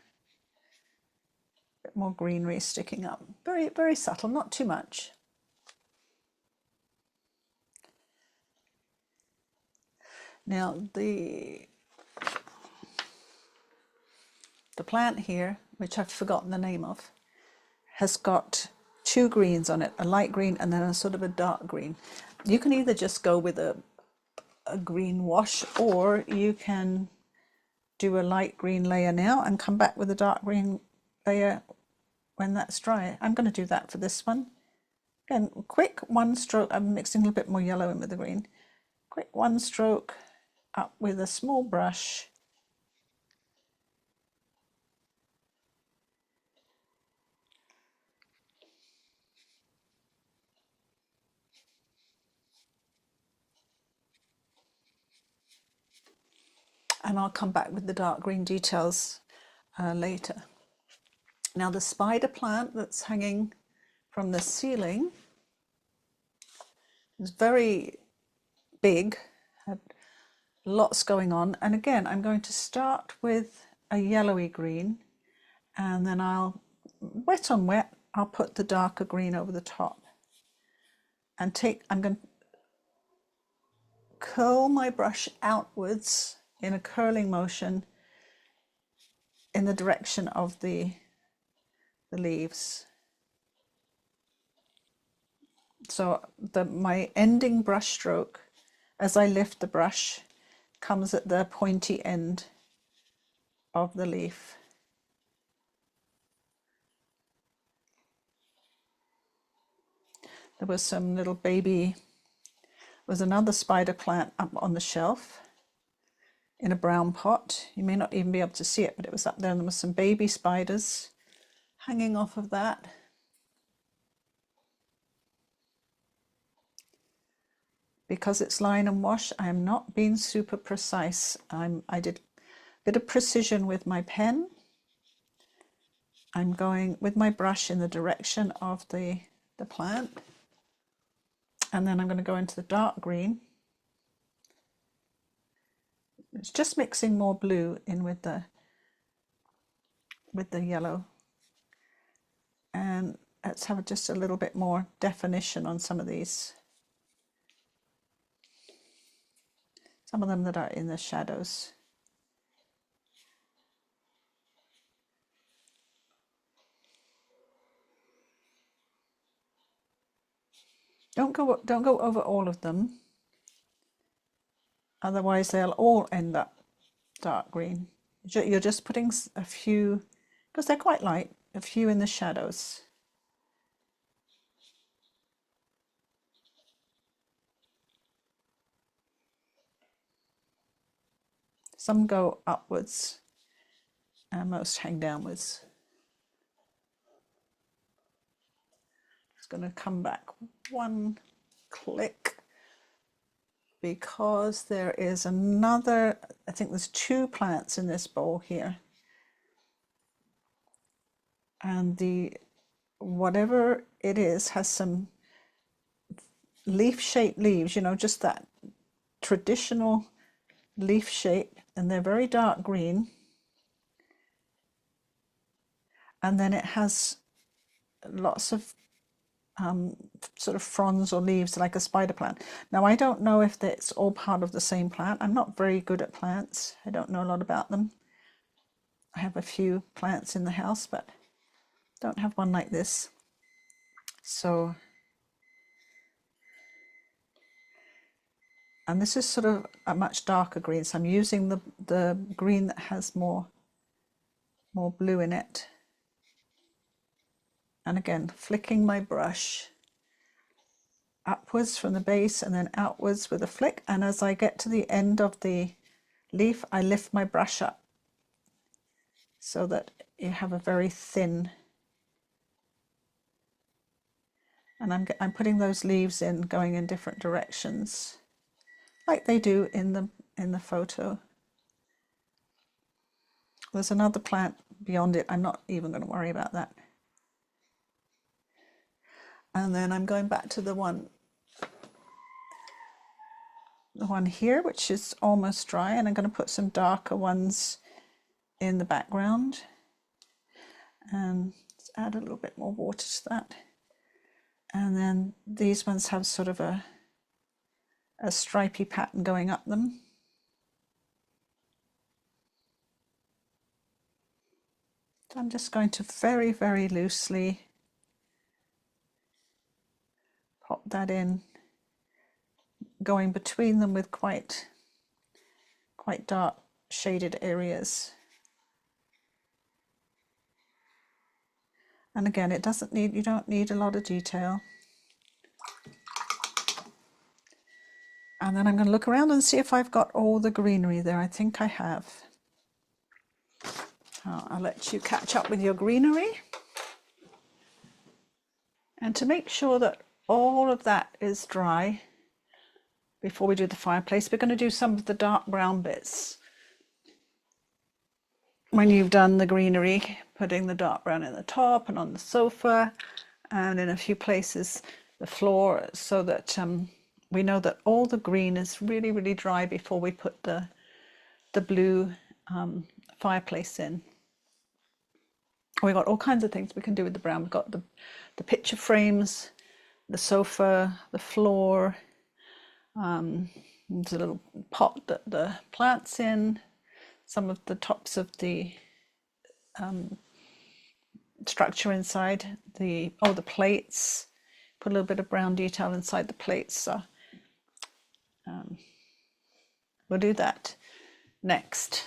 greenery sticking up. Very, very subtle, not too much. Now the plant here, which I've forgotten the name of, has got two greens on it, a light green and then a sort of a dark green. You can either just go with a green wash, or you can do a light green layer now and come back with a dark green layer when that's dry. I'm going to do that for this one. Again, quick one stroke. I'm mixing a little bit more yellow in with the green. Quick one stroke up with a small brush. And I'll come back with the dark green details later. Now the spider plant that's hanging from the ceiling is very big, had lots going on. And again, I'm going to start with a yellowy green, and then I'll, wet on wet, I'll put the darker green over the top. And I'm going to curl my brush outwards in a curling motion in the direction of the leaves. So my ending brush stroke, as I lift the brush, comes at the pointy end of the leaf. There was some little baby, was another spider plant up on the shelf in a brown pot. You may not even be able to see it, but it was up there, and there was some baby spiders hanging off of that. Because it's line and wash, I am not being super precise. I did a bit of precision with my pen. I'm going with my brush in the direction of the plant. And then I'm going to go into the dark green. It's just mixing more blue in with the yellow. And let's have just a little bit more definition on some of these. Some of them that are in the shadows. Don't go over all of them, otherwise they'll all end up dark green. You're just putting a few, because they're quite light, a few in the shadows. Some go upwards and most hang downwards. Just going to come back one click, because there is another, I think there's two plants in this bowl here. And whatever it is has some leaf-shaped leaves, you know, just that traditional leaf shape, and they're very dark green. and then it has lots of sort of fronds or leaves like a spider plant. Now I don't know if it's all part of the same plant. I'm not very good at plants. I don't know a lot about them. I have a few plants in the house, but don't have one like this. So, and this is sort of a much darker green, so I'm using the green that has more blue in it. And again, flicking my brush upwards from the base and then outwards with a flick, and as I get to the end of the leaf I lift my brush up so that you have a very thin, and I'm putting those leaves in, going in different directions like they do in the photo. There's another plant beyond it, I'm not even going to worry about that. And then I'm going back to the one here, which is almost dry, and I'm going to put some darker ones in the background, and let's add a little bit more water to that. And then these ones have sort of a stripy pattern going up them. So I'm just going to very, very loosely pop that in, going between them with quite dark shaded areas. And again, it doesn't need, you don't need a lot of detail. And then I'm going to look around and see if I've got all the greenery there. I think I have. I'll let you catch up with your greenery. And to make sure that all of that is dry before we do the fireplace, we're going to do some of the dark brown bits. When you've done the greenery, putting the dark brown in the top and on the sofa and in a few places the floor, so that we know that all the green is really, really dry before we put the blue fireplace in. We've got all kinds of things we can do with the brown. We've got the picture frames, the sofa, the floor, there's a little pot that the plant's in, some of the tops of the structure inside, the plates, put a little bit of brown detail inside the plates. So we'll do that next.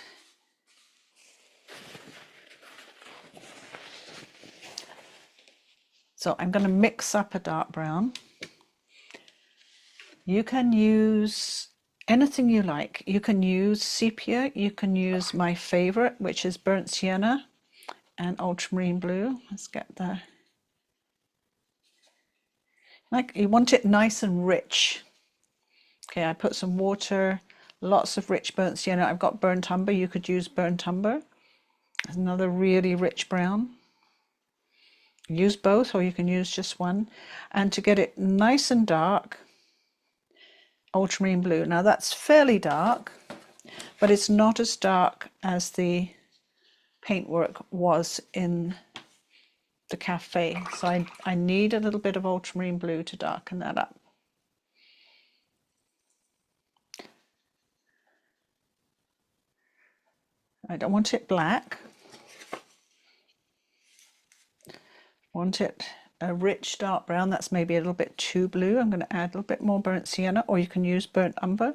So I'm going to mix up a dark brown. You can use anything you like. You can use sepia, you can use my favorite, which is burnt sienna and ultramarine blue. Let's get the, like, you want it nice and rich. Okay, I put some water, lots of rich burnt sienna. I've got burnt umber, you could use burnt umber. There's another really rich brown. Use both, or you can use just one. And to get it nice and dark, ultramarine blue. Now that's fairly dark, but it's not as dark as the paintwork was in the cafe. So I need a little bit of ultramarine blue to darken that up. I don't want it black. Want it a rich dark brown. That's maybe a little bit too blue. I'm going to add a little bit more burnt sienna, or you can use burnt umber.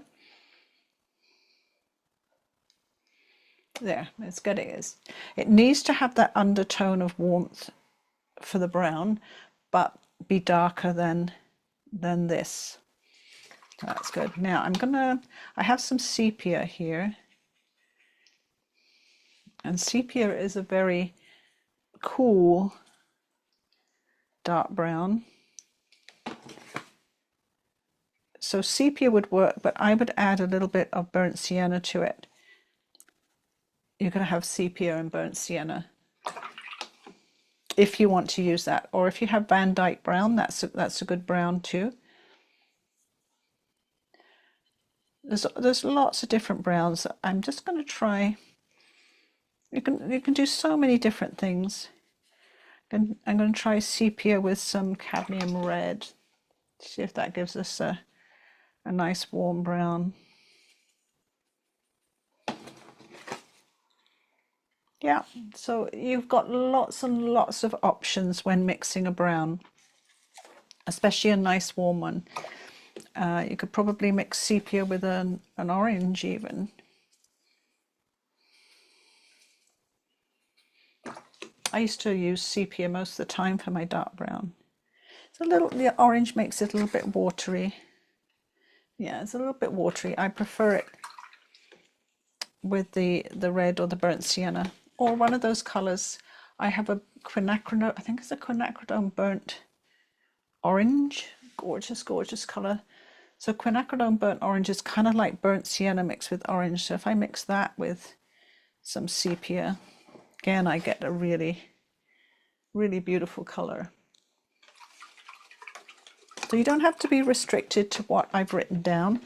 There, it's good. It is. It needs to have that undertone of warmth for the brown, but be darker than this. That's good. Now I have some sepia here, and sepia is a very cool dark brown. So sepia would work, but I would add a little bit of burnt sienna to it. You're going to have sepia and burnt sienna if you want to use that, or if you have Van Dyke brown, that's a good brown too. There's lots of different browns. I'm just going to try. You can do so many different things. I'm going to try sepia with some cadmium red. See if that gives us a nice warm brown. Yeah, so you've got lots and lots of options when mixing a brown, especially a nice warm one. You could probably mix sepia with an orange even. I used to use sepia most of the time for my dark brown. It's a little, the orange makes it a little bit watery. Yeah, it's a little bit watery. I prefer it with the red or the burnt sienna or one of those colors. I have a quinacridone, I think it's a quinacridone burnt orange. Gorgeous, gorgeous color. So quinacridone burnt orange is kind of like burnt sienna mixed with orange. So if I mix that with some sepia, again, I get a really, really beautiful color. So you don't have to be restricted to what I've written down.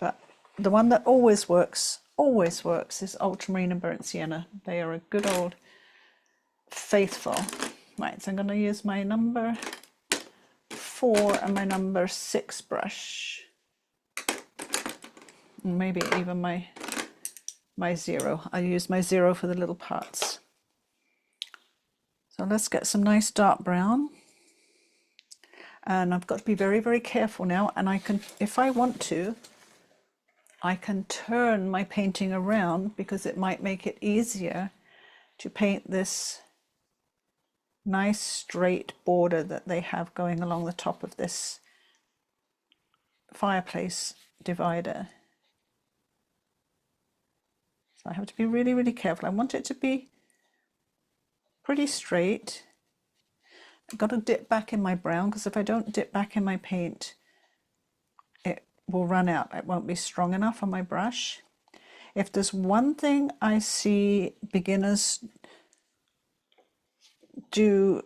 But the one that always works is Ultramarine and Burnt Sienna. They are a good old faithful. Right, so I'm going to use my number 4 and my number 6 brush. And maybe even my 0. I use my 0 for the little parts. So let's get some nice dark brown. And I've got to be very, very careful now. And I can, if I want to, I can turn my painting around because it might make it easier to paint this nice straight border that they have going along the top of this fireplace divider. So I have to be really, really careful. I want it to be pretty straight. I've got to dip back in my brown because if I don't dip back in my paint, it will run out. It won't be strong enough on my brush. If there's one thing I see beginners do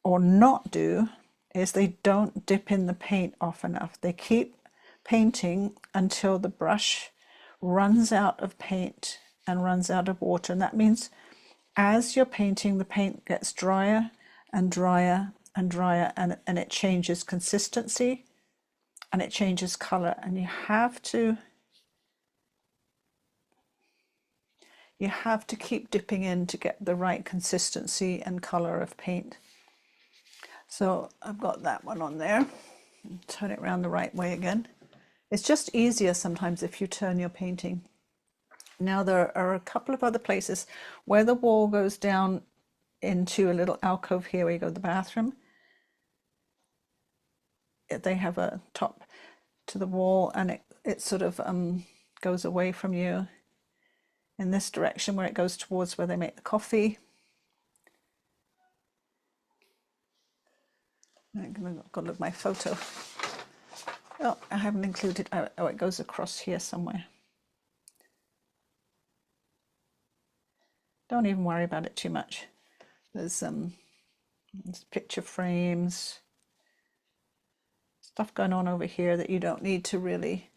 or not do, is they don't dip in the paint often enough. They keep painting until the brush runs out of paint and runs out of water. And that means as you're painting, the paint gets drier and drier and drier, and it changes consistency and it changes color. And you have to keep dipping in to get the right consistency and color of paint. So I've got that one on there. Turn it around the right way again. It's just easier sometimes if you turn your painting. Now there are a couple of other places where the wall goes down into a little alcove here where you go to the bathroom. They have a top to the wall and it sort of goes away from you in this direction where it goes towards where they make the coffee. I'm going to look at my photo. Oh, I haven't included, oh, it goes across here somewhere. Don't even worry about it too much. There's picture frames, stuff going on over here that you don't need to really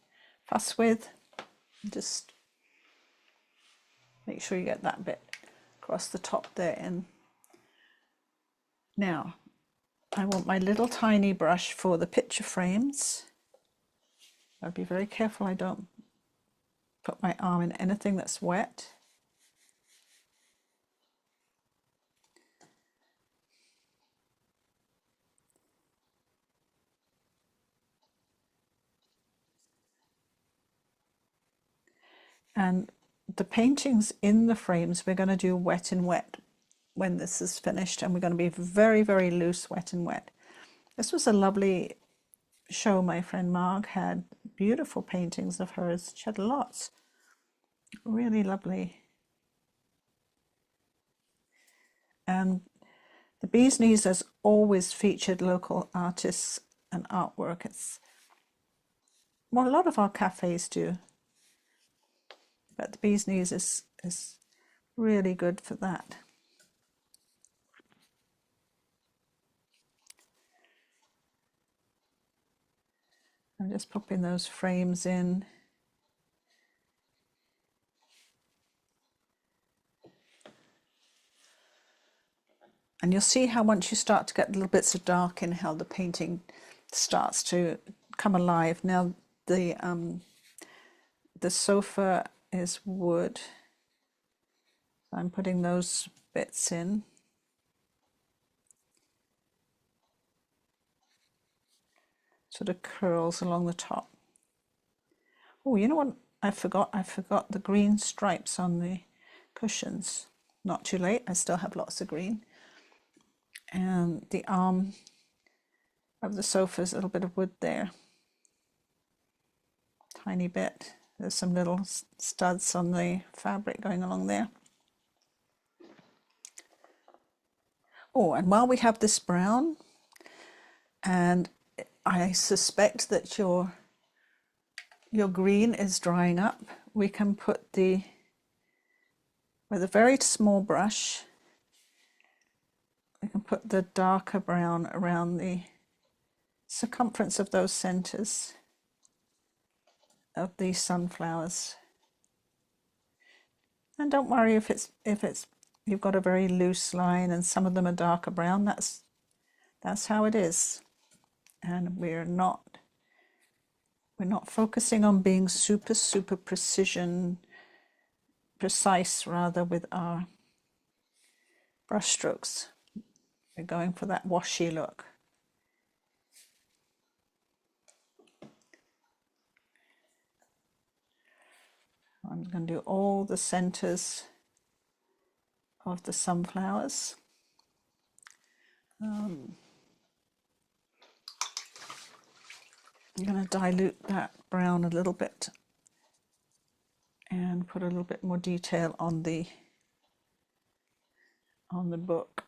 fuss with. Just make sure you get that bit across the top there. And now I want my little tiny brush for the picture frames. I'll be very careful I don't put my arm in anything that's wet. And the paintings in the frames, we're going to do wet and wet when this is finished, and we're going to be very, very loose wet and wet. This was a lovely show my friend Marg had. Beautiful paintings of hers. She had lots. Really lovely. And the Bee's Knees has always featured local artists and artwork. It's, well, a lot of our cafes do, but the Bee's Knees is really good for that. I'm just popping those frames in. And you'll see how once you start to get little bits of dark in, how the painting starts to come alive. Now the sofa is wood. I'm putting those bits in. Sort of curls along the top. Oh, you know what? I forgot the green stripes on the cushions. Not too late, I still have lots of green. And the arm of the sofa is a little bit of wood there. Tiny bit. There's some little studs on the fabric going along there. Oh, and while we have this brown, and I suspect that your green is drying up, we can put with a very small brush, we can put the darker brown around the circumference of those centers of these sunflowers. And don't worry if you've got a very loose line and some of them are darker brown. That's how it is. And we're not focusing on being super precise rather with our brush strokes. We're going for that washy look. I'm going to do all the centers of the sunflowers. I'm going to dilute that brown a little bit and put a little bit more detail on the book.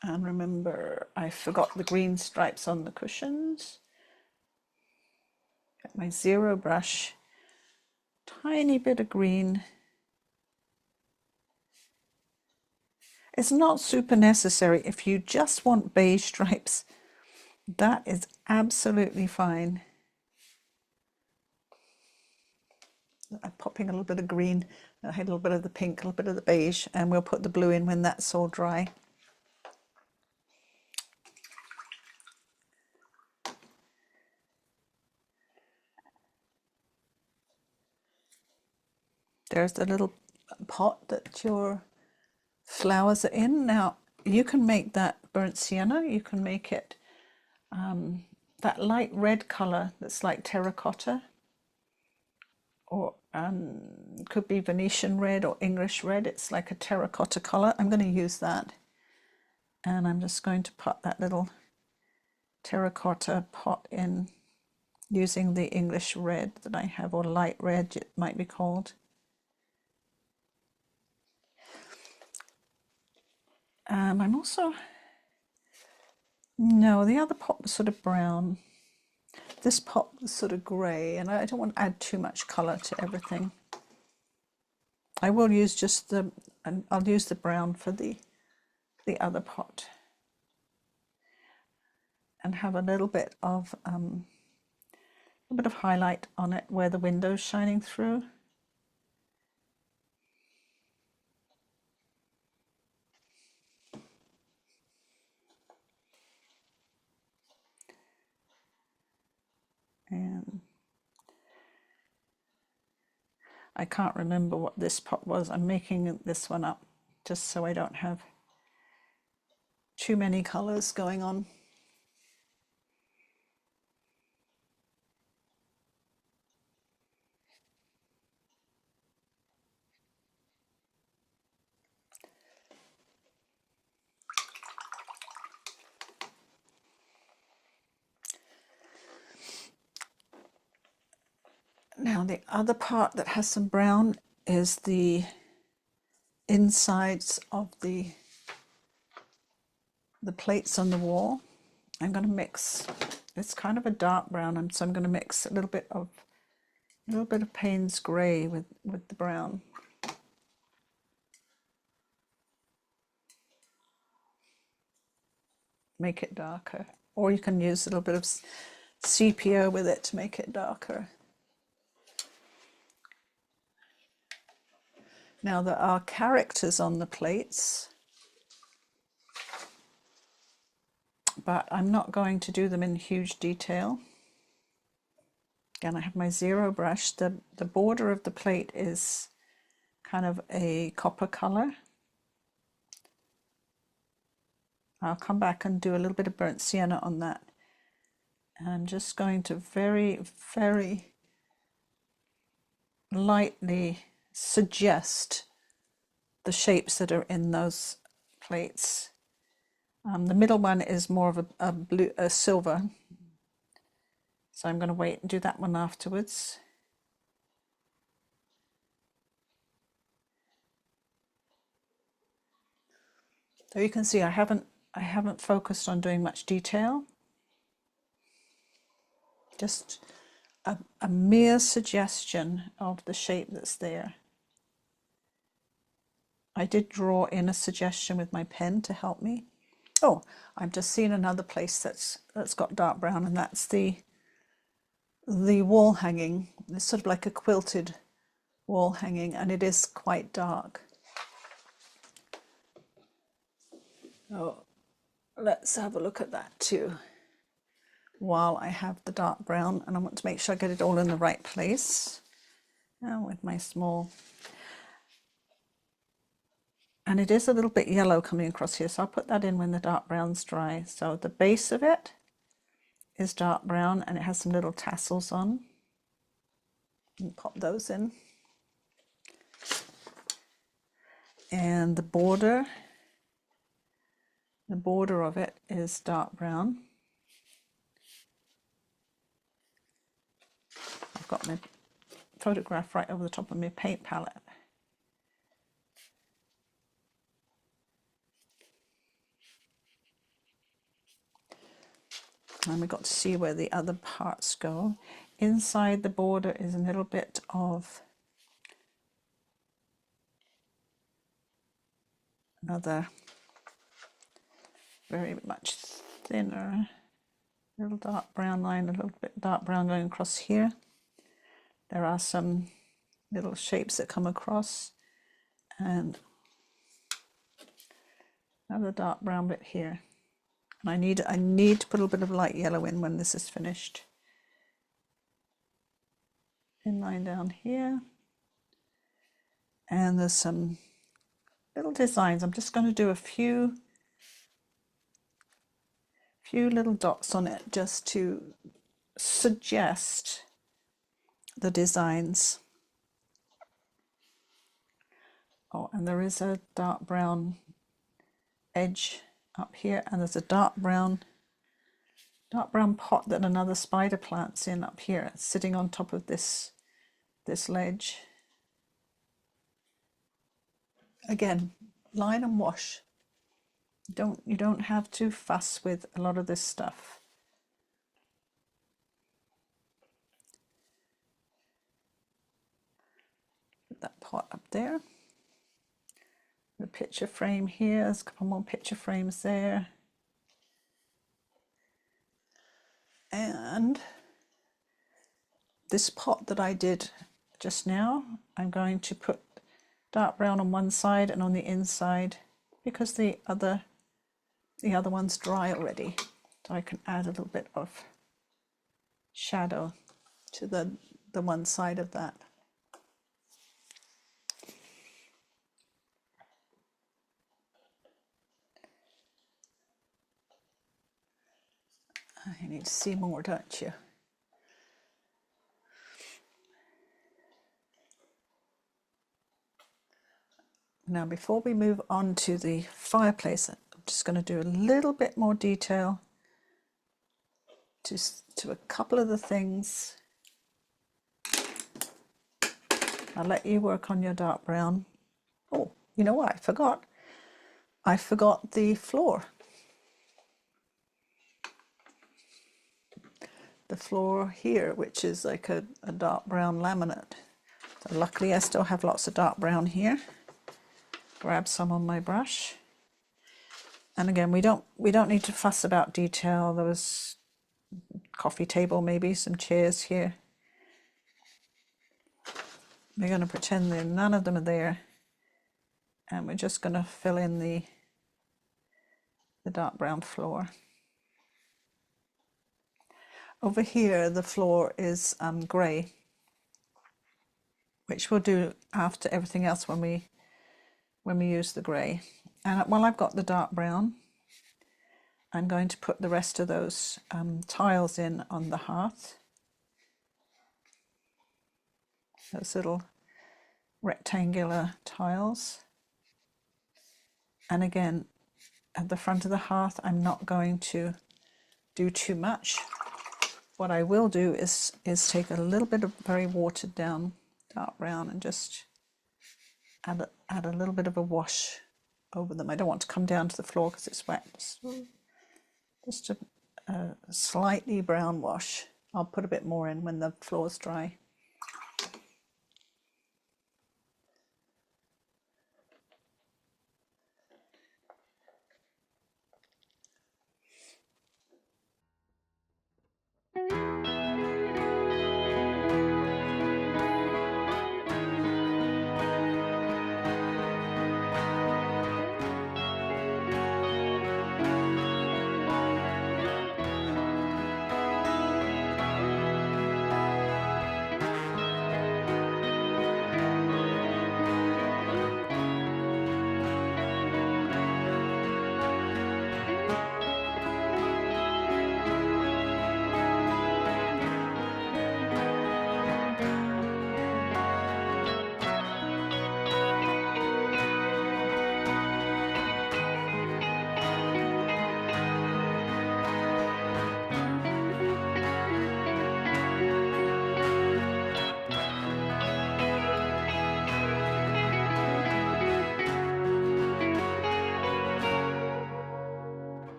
And remember, I forgot the green stripes on the cushions. Get my zero brush, tiny bit of green. It's not super necessary. If you just want beige stripes, that is absolutely fine. I'm popping a little bit of green, I had a little bit of the pink, a little bit of the beige, and we'll put the blue in when that's all dry. There's the little pot that your flowers are in. Now you can make that burnt sienna, you can make it that light red color that's like terracotta, or could be Venetian red or English red. It's like a terracotta color. I'm going to use that, and I'm just going to put that little terracotta pot in using the English red that I have, or light red it might be called. I'm also, no, the other pot was sort of brown. This pot was sort of grey, and I don't want to add too much colour to everything. I will use just I'll use the brown for the other pot, and have a little bit of highlight on it where the window's shining through. And I can't remember what this pot was. I'm making this one up just so I don't have too many colors going on. Now the other part that has some brown is the insides of the plates on the wall. I'm going to mix, it's kind of a dark brown, so I'm going to mix a little bit of Payne's grey with the brown. Make it darker, or you can use a little bit of sepia with it to make it darker. Now there are characters on the plates, but I'm not going to do them in huge detail. Again, I have my zero brush. The border of the plate is kind of a copper color. I'll come back and do a little bit of burnt sienna on that. And I'm just going to very, very lightly suggest the shapes that are in those plates. The middle one is more of a silver, so I'm going to wait and do that one afterwards. So you can see I haven't focused on doing much detail. Just a mere suggestion of the shape that's there. I did draw in a suggestion with my pen to help me. Oh, I've just seen another place that's got dark brown, and that's the wall hanging. It's sort of like a quilted wall hanging, and it is quite dark. Oh, let's have a look at that too, while I have the dark brown, and I want to make sure I get it all in the right place. Now with my small, and it is a little bit yellow coming across here, so I'll put that in when the dark brown's dry. So the base of it is dark brown, and it has some little tassels on. And pop those in. And the border of it is dark brown. I've got my photograph right over the top of my paint palette. And we've got to see where the other parts go. Inside the border is a little bit of another very much thinner little dark brown line, a little bit dark brown going across here. There are some little shapes that come across, and another dark brown bit here. And I need to put a little bit of light yellow in when this is finished. Thin line down here, and there's some little designs. I'm just going to do a few little dots on it just to suggest the designs. Oh, and there is a dark brown edge up here, and there's a dark brown pot that another spider plants in up here. It's sitting on top of this ledge. Again, line and wash. You don't have to fuss with a lot of this stuff. Put that pot up there. The picture frame here, there's a couple more picture frames there. And this pot that I did just now, I'm going to put dark brown on one side and on the inside, because the other one's dry already. So I can add a little bit of shadow to the one side of that. You need to see more, don't you? Now, before we move on to the fireplace, I'm just going to do a little bit more detail to a couple of the things. I'll let you work on your dark brown. Oh, you know what I forgot? I forgot the floor. The floor here, which is like a dark brown laminate. So luckily I still have lots of dark brown here. Grab some on my brush. And again, we don't need to fuss about detail. There was coffee table, maybe some chairs here. We're going to pretend that none of them are there, and we're just going to fill in the dark brown floor. Over here the floor is grey, which we'll do after everything else when we use the grey. And while I've got the dark brown, I'm going to put the rest of those tiles in on the hearth. Those little rectangular tiles. And again, at the front of the hearth, I'm not going to do too much. What I will do is take a little bit of very watered down dark brown and just add a little bit of a wash over them. I don't want to come down to the floor because it's wet. Just a slightly brown wash. I'll put a bit more in when the floor's dry.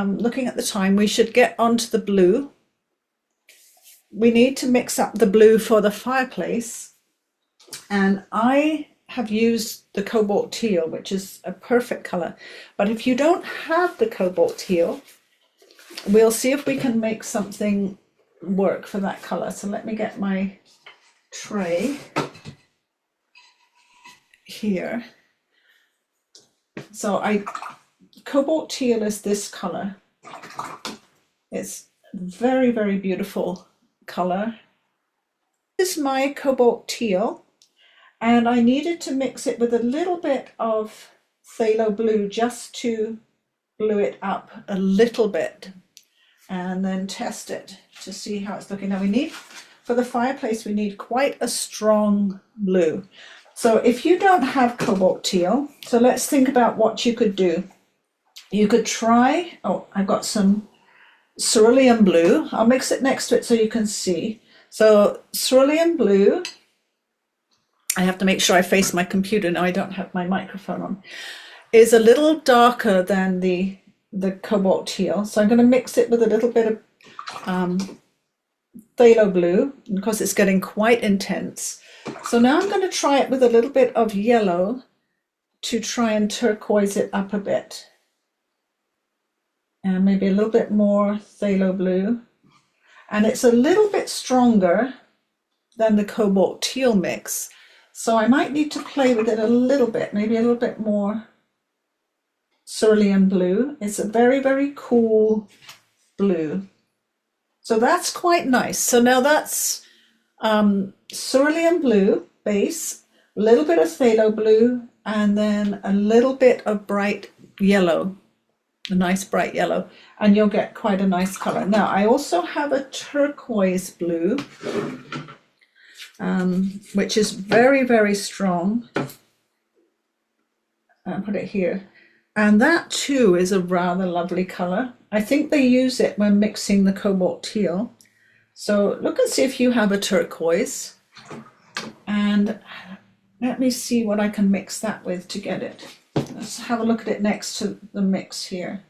Looking at the time, we should get onto the blue. We need to mix up the blue for the fireplace, and I have used the Cobalt Teal, which is a perfect colour. But if you don't have the Cobalt Teal, we'll see if we can make something work for that colour. So let me get my tray here. So Cobalt Teal is this colour. It's very, very beautiful colour. This is my Cobalt Teal, and I needed to mix it with a little bit of phthalo blue just to blue it up a little bit, and then test it to see how it's looking. Now for the fireplace, we need quite a strong blue. So if you don't have Cobalt Teal, so let's think about what you could do. You could try, I've got some cerulean blue. I'll mix it next to it so you can see. So cerulean blue, I have to make sure I face my computer now, I don't have my microphone on, is a little darker than the Cobalt Teal. So I'm going to mix it with a little bit of phthalo blue because it's getting quite intense. So now I'm going to try it with a little bit of yellow to try and turquoise it up a bit. And maybe a little bit more phthalo blue. And it's a little bit stronger than the Cobalt Teal mix. So I might need to play with it a little bit, maybe a little bit more Cerulean Blue. It's a very, very cool blue. So that's quite nice. So now that's Cerulean Blue base, a little bit of phthalo blue, and then a little bit of bright yellow, a nice bright yellow, and you'll get quite a nice color. Now I also have a turquoise blue, which is very, very strong. I'll put it here. And that too is a rather lovely color. I think they use it when mixing the Cobalt Teal. So look and see if you have a turquoise. And let me see what I can mix that with to get it. Let's have a look at it next to the mix here.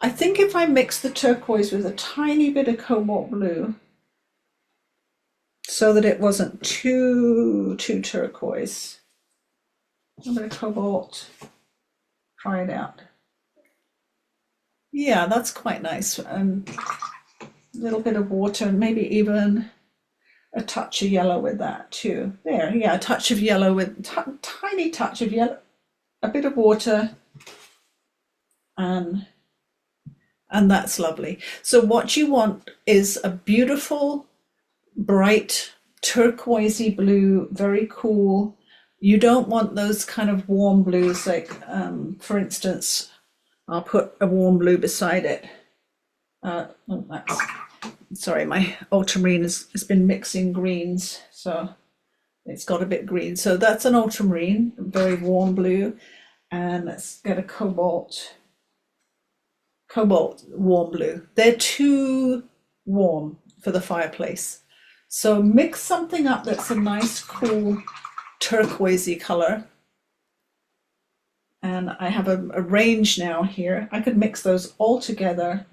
I think if I mix the turquoise with a tiny bit of Cobalt Blue, so that it wasn't too turquoise. A bit of Cobalt. Try it out. Yeah, that's quite nice. A little bit of water and maybe even a touch of yellow with that too. There, yeah, a touch of yellow with tiny touch of yellow, a bit of water, and that's lovely. So what you want is a beautiful, bright, turquoisey blue, very cool. You don't want those kind of warm blues, like, for instance, I'll put a warm blue beside it. Sorry, my ultramarine has been mixing greens, so it's got a bit green. So that's an ultramarine, very warm blue. And let's get a cobalt warm blue. They're too warm for the fireplace. So mix something up that's a nice, cool, turquoisey color. And I have a range now here. I could mix those all together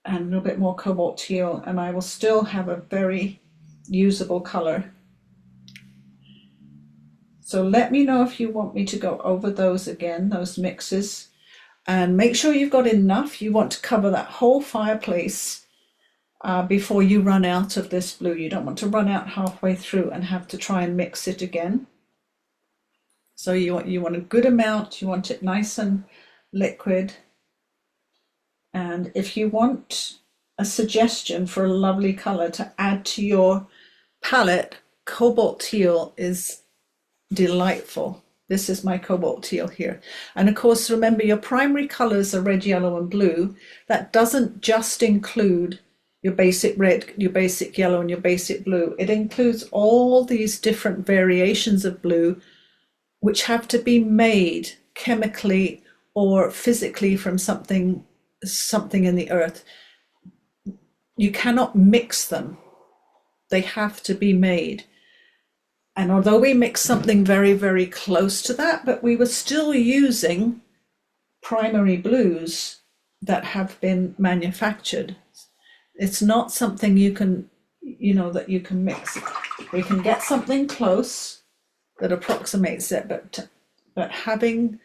and a little bit more cobalt teal, and I will still have a very usable color. So let me know if you want me to go over those again, those mixes, and make sure you've got enough. You want to cover that whole fireplace before you run out of this blue. You don't want to run out halfway through and have to try and mix it again. So you want a good amount, you want it nice and liquid. And if you want a suggestion for a lovely color to add to your palette, Cobalt Teal is delightful. This is my Cobalt Teal here. And of course, remember your primary colors are red, yellow, and blue. That doesn't just include your basic red, your basic yellow, and your basic blue. It includes all these different variations of blue which have to be made chemically or physically from something in the earth. You cannot mix them. They have to be made. And although we mix something very, very close to that, but we were still using primary blues that have been manufactured. It's not something you can, that you can mix. We can get something close that approximates it, but having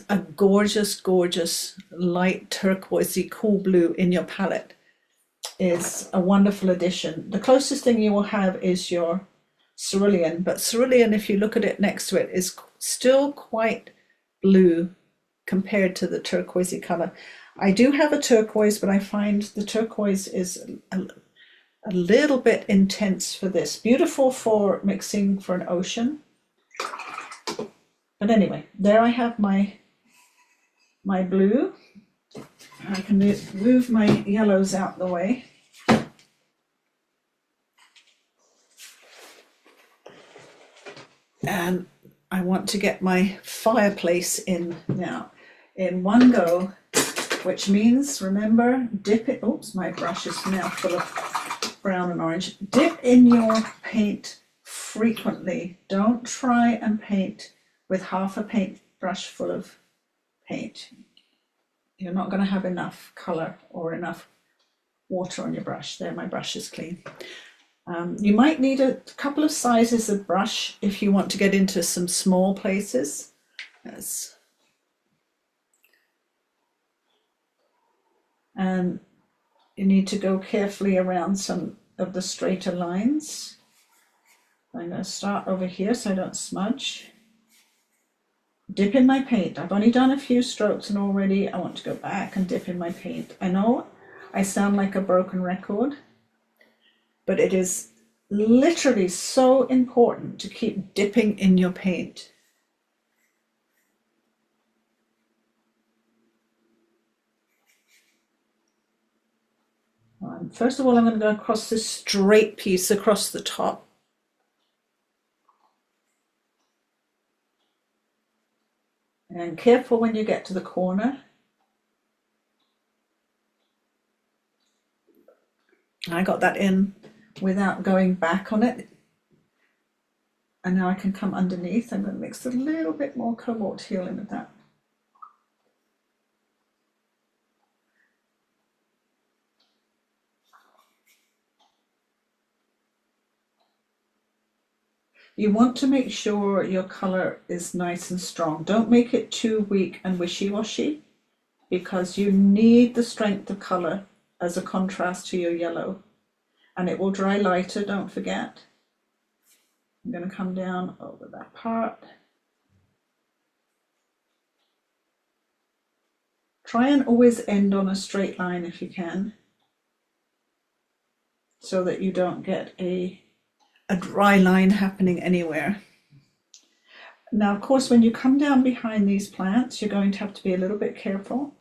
a gorgeous, gorgeous light turquoisey cool blue in your palette is a wonderful addition. The closest thing you will have is your cerulean, but cerulean, if you look at it next to it, is still quite blue compared to the turquoisey color. I do have a turquoise, but I find the turquoise is a little bit intense for this. Beautiful for mixing for an ocean. But anyway, there I have my blue. I can move my yellows out the way. And I want to get my fireplace in now in one go, which means, remember, dip it. Oops, my brush is now full of brown and orange. Dip in your paint frequently. Don't try and paint with half a paintbrush full of paint. You're not going to have enough color or enough water on your brush. There, my brush is clean. You might need a couple of sizes of brush if you want to get into some small places. Yes. And you need to go carefully around some of the straighter lines. I'm going to start over here so I don't smudge. dip in my paint. I've only done a few strokes and already I want to go back and dip in my paint. I know I sound like a broken record, but it is literally so important to keep dipping in your paint. First of all, I'm going to go across this straight piece across the top. And careful when you get to the corner. I got that in without going back on it. And now I can come underneath. I'm going to mix a little bit more Cobalt Teal in with that. You want to make sure your color is nice and strong. Don't make it too weak and wishy-washy, because you need the strength of color as a contrast to your yellow, and it will dry lighter, don't forget. I'm going to come down over that part. Try and always end on a straight line if you can, so that you don't get a dry line happening anywhere. Now, of course, when you come down behind these plants, you're going to have to be a little bit careful.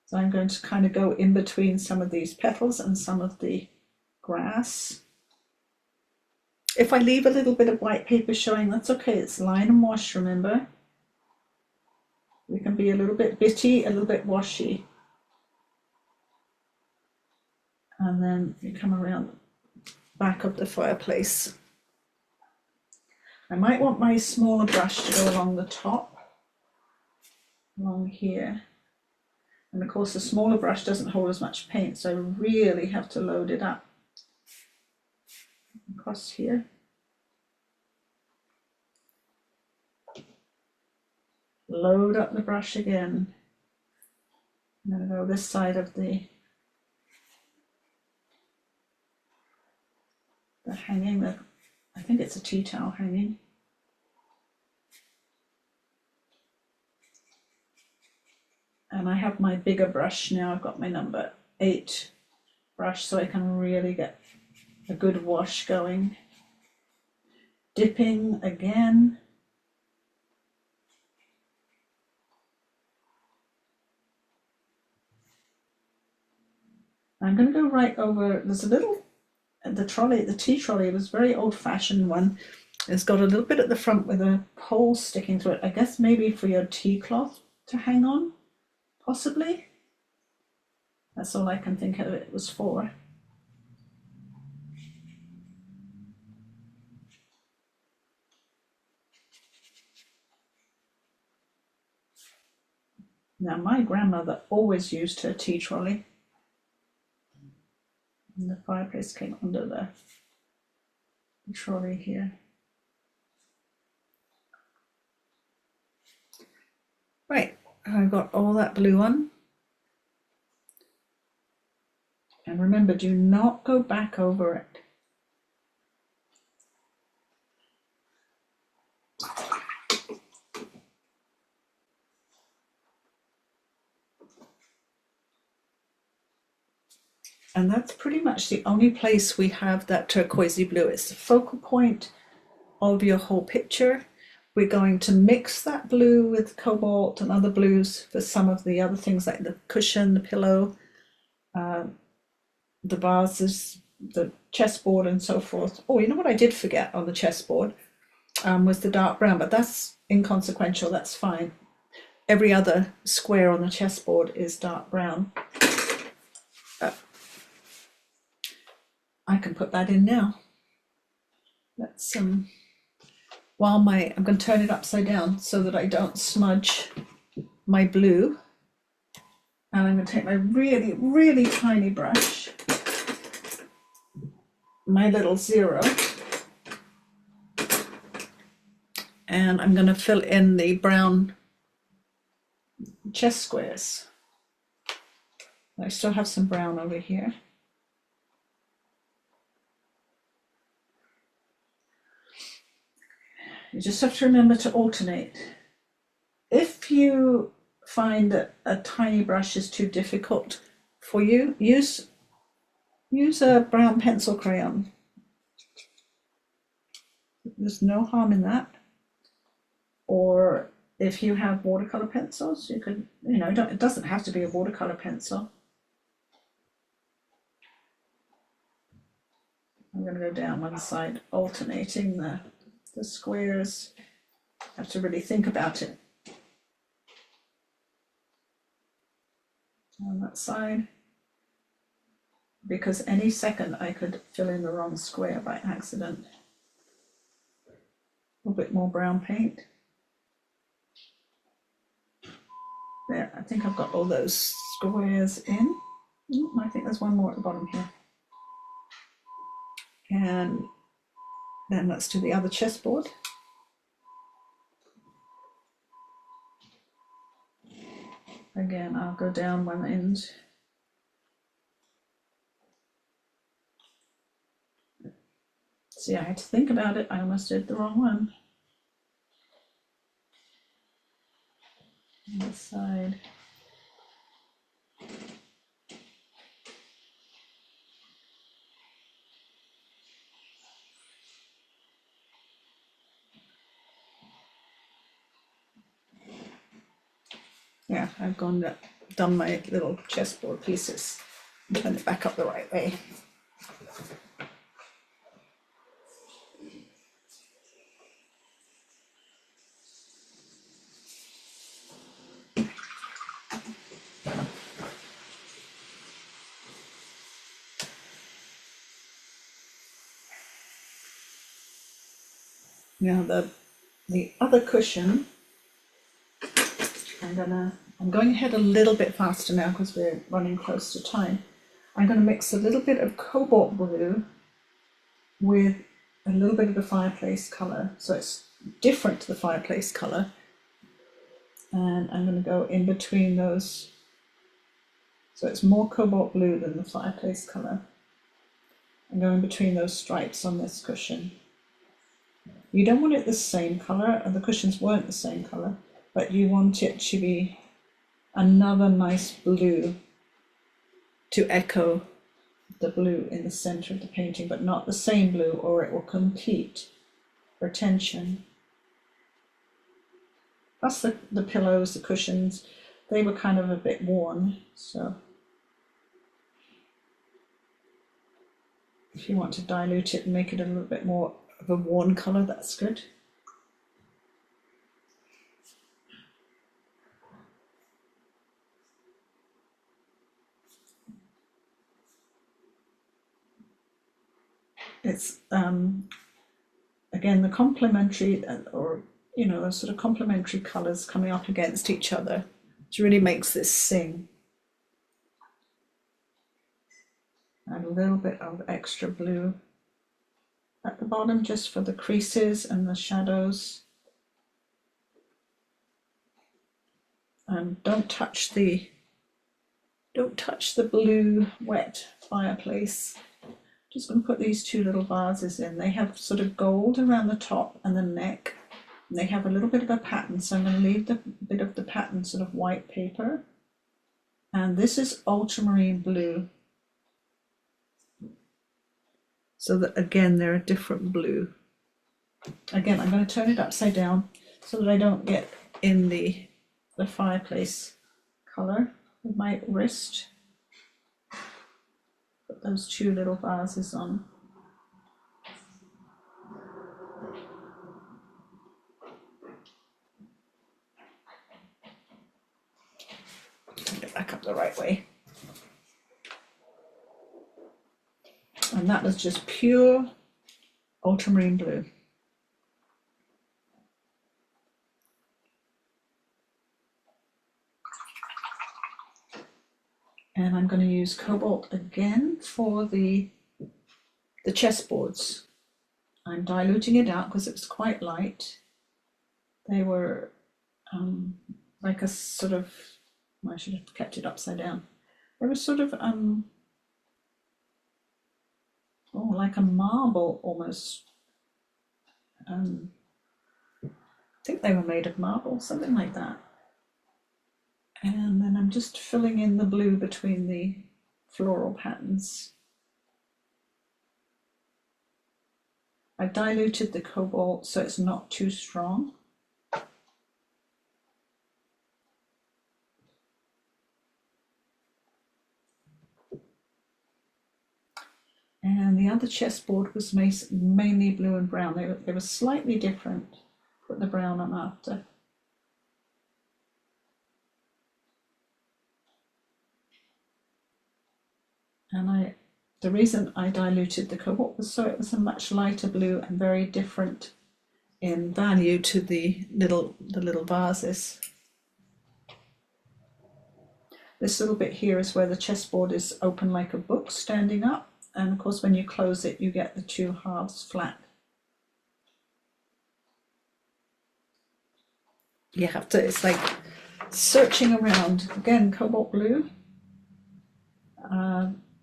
So I'm going to kind of go in between some of these petals and some of the grass. If I leave a little bit of white paper showing, that's okay. It's line and wash, remember. We can be a little bit bitty, a little bit washy. And then you come around the back of the fireplace. I might want my smaller brush to go along the top, along here. And of course the smaller brush doesn't hold as much paint, so I really have to load it up. Across here. Load up the brush again. I'm going to go this side of the hanging, I think it's a tea towel hanging. And I have my bigger brush now. I've got my number 8 brush, so I can really get a good wash going. Dipping again. I'm going to go right over, there's a little, the tea trolley was a very old-fashioned one. It's got a little bit at the front with a pole sticking through it. I guess maybe for your tea cloth to hang on, possibly. That's all I can think of it was for. Now, my grandmother always used her tea trolley. And the fireplace came under the trolley here. Right, I've got all that blue on. And remember, do not go back over it. And that's pretty much the only place we have that turquoisey blue. It's the focal point of your whole picture. We're going to mix that blue with cobalt and other blues for some of the other things like the cushion, the pillow, the vases, the chessboard and so forth. Oh, you know what I did forget on the chessboard was the dark brown, but that's inconsequential, that's fine. Every other square on the chessboard is dark brown. I can put that in now. Let's while I'm going to turn it upside down so that I don't smudge my blue. And I'm going to take my really, really tiny brush, my little 0, and I'm going to fill in the brown chess squares. I still have some brown over here. you just have to remember to alternate. If you find that a tiny brush is too difficult for you, use a brown pencil crayon. There's no harm in that. Or if you have watercolor pencils, you could, it doesn't have to be a watercolor pencil. I'm going to go down one side, alternating the squares. Have to really think about it. On that side, because any second I could fill in the wrong square by accident. A little bit more brown paint. There, I think I've got all those squares in. I think there's one more at the bottom here. And then let's do the other chessboard. Again, I'll go down one end. See, I had to think about it. I almost did the wrong one. On this side. Yeah, I've done my little chessboard pieces and turn it back up the right way. Now the other cushion, I'm going ahead a little bit faster now because we're running close to time. I'm going to mix a little bit of Cobalt Blue with a little bit of the fireplace colour, so it's different to the fireplace colour, and I'm going to go in between those, so it's more Cobalt Blue than the fireplace colour, and go in between those stripes on this cushion. You don't want it the same colour, and the cushions weren't the same colour, but you want it to be another nice blue to echo the blue in the center of the painting, but not the same blue, or it will compete for attention. Plus the pillows, the cushions, they were kind of a bit worn, so if you want to dilute it and make it a little bit more of a worn color, that's good. It's again the complementary, or those sort of complementary colors coming up against each other, which really makes this sing. Add a little bit of extra blue at the bottom just for the creases and the shadows. And don't touch the blue wet fireplace. Just going to put these two little vases in. They have sort of gold around the top and the neck, and they have a little bit of a pattern, so I'm going to leave the bit of the pattern sort of white paper. And this is Ultramarine Blue, so that again they're a different blue. Again, I'm going to turn it upside down so that I don't get in the fireplace color with my wrist. Put those two little vases on. Get it back up the right way. And that was just pure ultramarine blue. And I'm going to use Cobalt again for the chessboards. I'm diluting it out because it was quite light. They were like a sort of, well, I should have kept it upside down. They were sort of like a marble almost. think they were made of marble, something like that. And then I'm just filling in the blue between the floral patterns. I've diluted the cobalt so it's not too strong. And the other chessboard was mainly blue and brown. They were slightly different. Put the brown on after. And the reason I diluted the cobalt was so it was a much lighter blue and very different in value to the little vases. This little bit here is where the chessboard is open like a book, standing up. And of course, when you close it, you get the two halves flat. You have to, it's like searching around. Again, Cobalt Blue.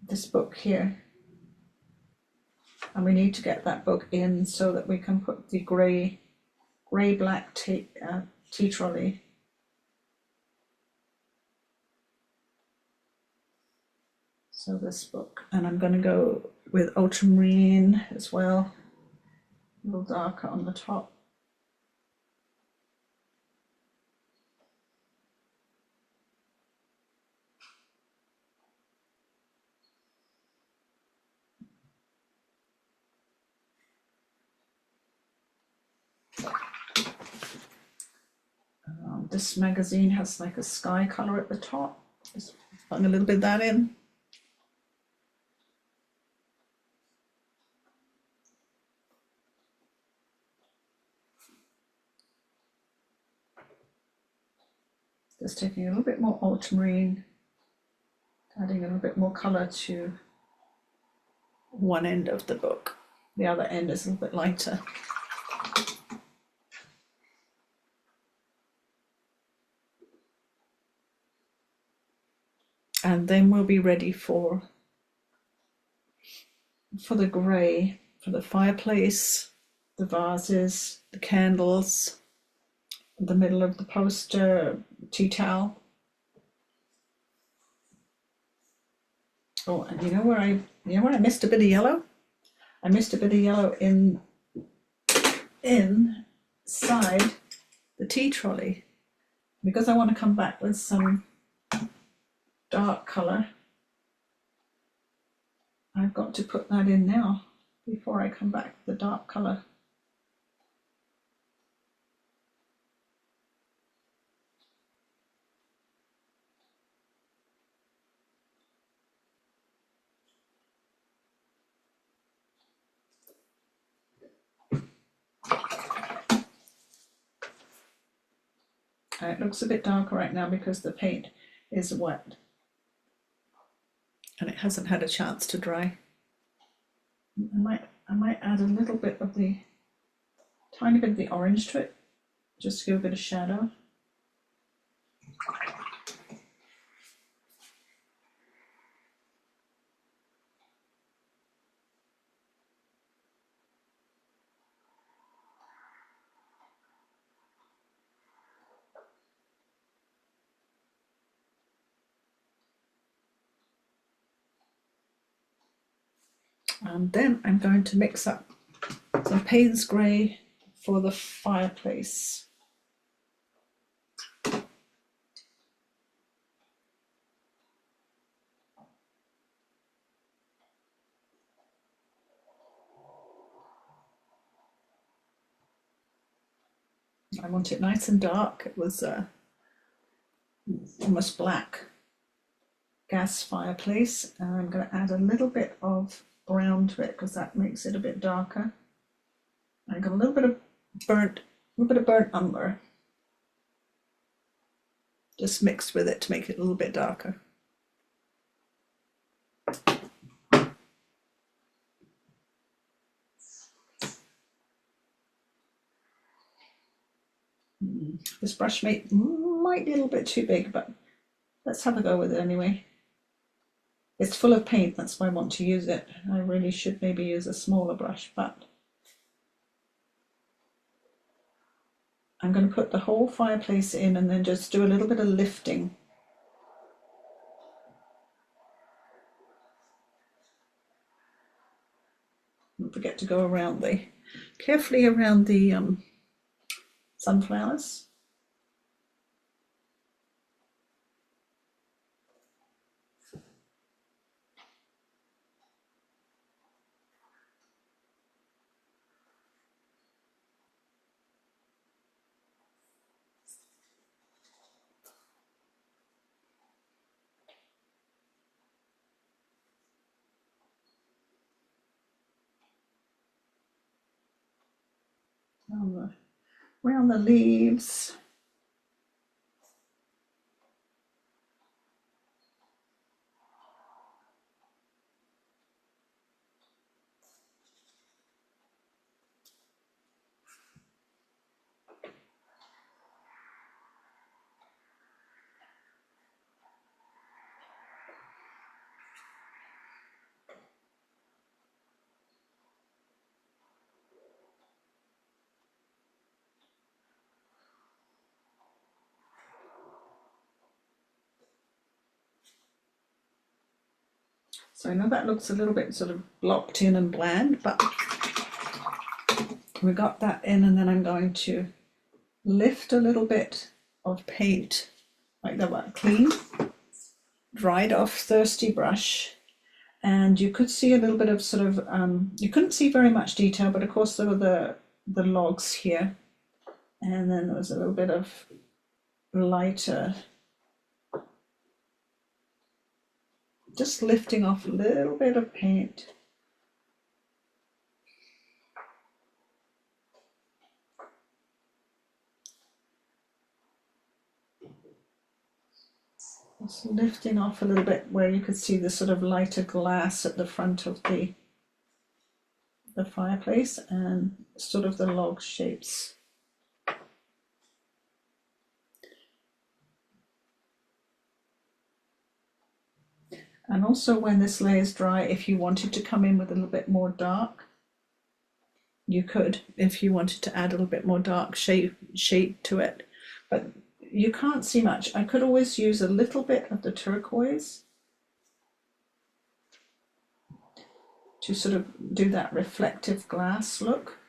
This book here. And we need to get that book in so that we can put the grey-black tea trolley. So this book, and I'm going to go with Ultramarine as well, a little darker on the top. This magazine has like a sky colour at the top. Just putting a little bit of that in. Just taking a little bit more ultramarine, adding a little bit more colour to one end of the book. The other end is a little bit lighter. And then we'll be ready for the grey, for the fireplace, the vases, the candles, the middle of the poster, tea towel. Oh, and you know where I missed a bit of yellow? I missed a bit of yellow inside the tea trolley. Because I want to come back with some dark colour, I've got to put that in now before I come back with the dark colour. It looks a bit darker right now because the paint is wet and it hasn't had a chance to dry. I might add a little bit of tiny bit of the orange to it, just to give a bit of shadow. And then I'm going to mix up some Payne's Grey for the fireplace. I want it nice and dark. It was almost black gas fireplace, and I'm going to add a little bit of brown to it because that makes it a bit darker. I got a little bit of burnt umber just mixed with it to make it a little bit darker. This brush might be a little bit too big, but let's have a go with it anyway. It's full of paint, that's why I want to use it. I really should maybe use a smaller brush, but I'm going to put the whole fireplace in and then just do a little bit of lifting. Don't forget to go around carefully around the sunflowers. Around the leaves. So I know that looks a little bit sort of blocked in and bland, but we got that in, and then I'm going to lift a little bit of paint like that, clean, dried off thirsty brush. And you could see a little bit of sort of, you couldn't see very much detail, but of course there were the logs here. And then there was a little bit of lighter, just lifting off a little bit of paint. Just lifting off a little bit where you could see the sort of lighter glass at the front of the fireplace and sort of the log shapes. And also when this layer is dry, if you wanted to come in with a little bit more dark, you could, if you wanted to add a little bit more dark shade to it. But you can't see much. I could always use a little bit of the turquoise to sort of do that reflective glass look.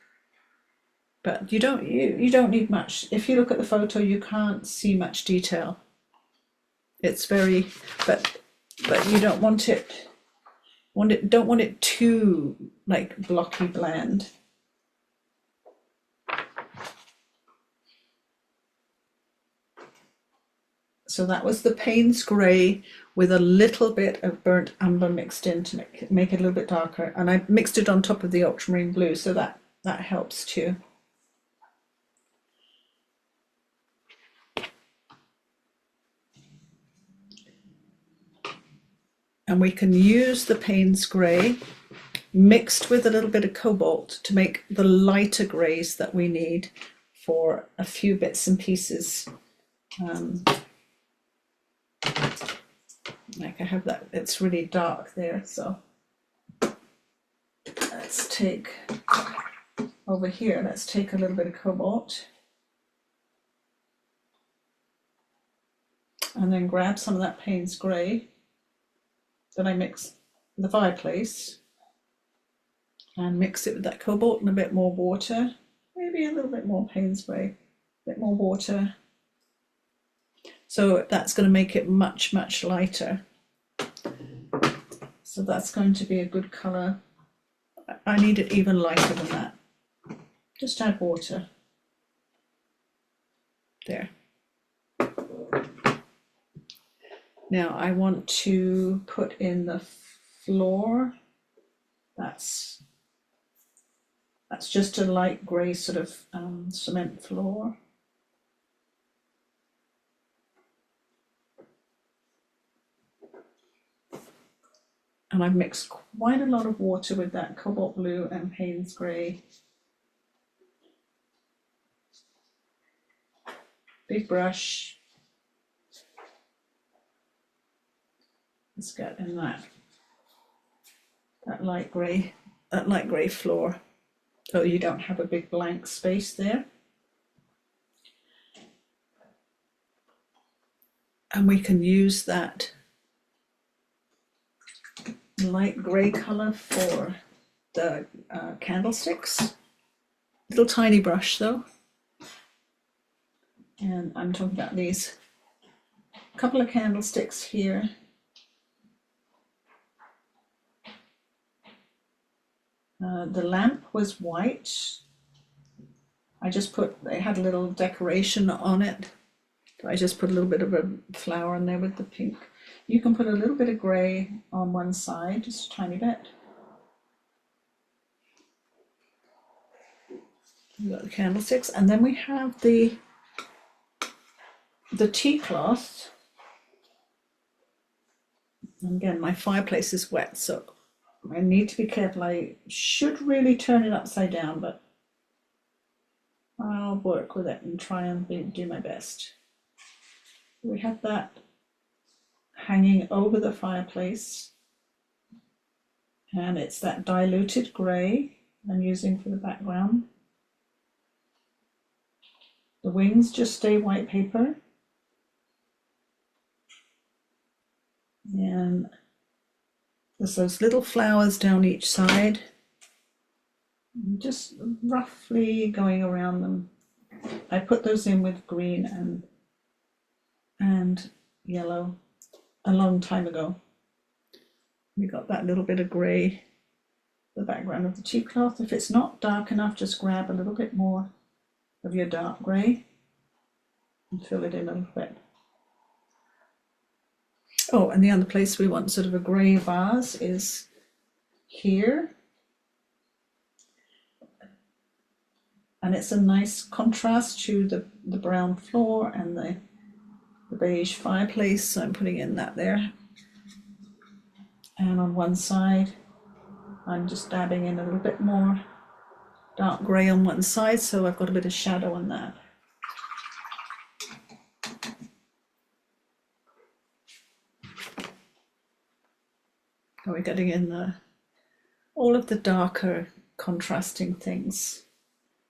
But you don't need much. If you look at the photo, you can't see much detail. It's very, but you don't want it, don't want it too like blocky bland. So that was the Payne's grey with a little bit of burnt umber mixed in to make it a little bit darker, and I mixed it on top of the ultramarine blue, so that helps too. And we can use the Payne's grey mixed with a little bit of cobalt to make the lighter greys that we need for a few bits and pieces. Like I have that, it's really dark there, so let's take over here, let's take a little bit of cobalt and then grab some of that Payne's grey that I mixed in the fireplace and mix it with that cobalt and a bit more water, maybe a little bit more Payne's grey, a bit more water. So that's going to make it much, much lighter. So that's going to be a good colour. I need it even lighter than that. Just add water. There. Now I want to put in the floor. That's just a light grey sort of cement floor. And I've mixed quite a lot of water with that cobalt blue and Payne's grey. Big brush. Let's get in that light grey floor. So you don't have a big blank space there. And we can use that light grey colour for the candlesticks. Little tiny brush though. And I'm talking about these couple of candlesticks here. The lamp was white. I just put, they had a little decoration on it. So I just put a little bit of a flower in there with the pink. You can put a little bit of grey on one side, just a tiny bit. We've got the candlesticks, and then we have the tea cloth. And again, my fireplace is wet, so I need to be careful. I should really turn it upside down, but I'll work with it and try and do my best. We have that hanging over the fireplace, and it's that diluted grey I'm using for the background. The wings just stay white paper, and there's those little flowers down each side, just roughly going around them. I put those in with green and yellow a long time ago. We got that little bit of grey, the background of the tea cloth. If it's not dark enough, just grab a little bit more of your dark grey and fill it in a little bit. Oh, and the other place we want sort of a grey vase is here. And it's a nice contrast to the brown floor and the beige fireplace, so I'm putting in that there. And on one side, I'm just dabbing in a little bit more dark grey on one side, so I've got a bit of shadow on that. So we're getting in all of the darker contrasting things.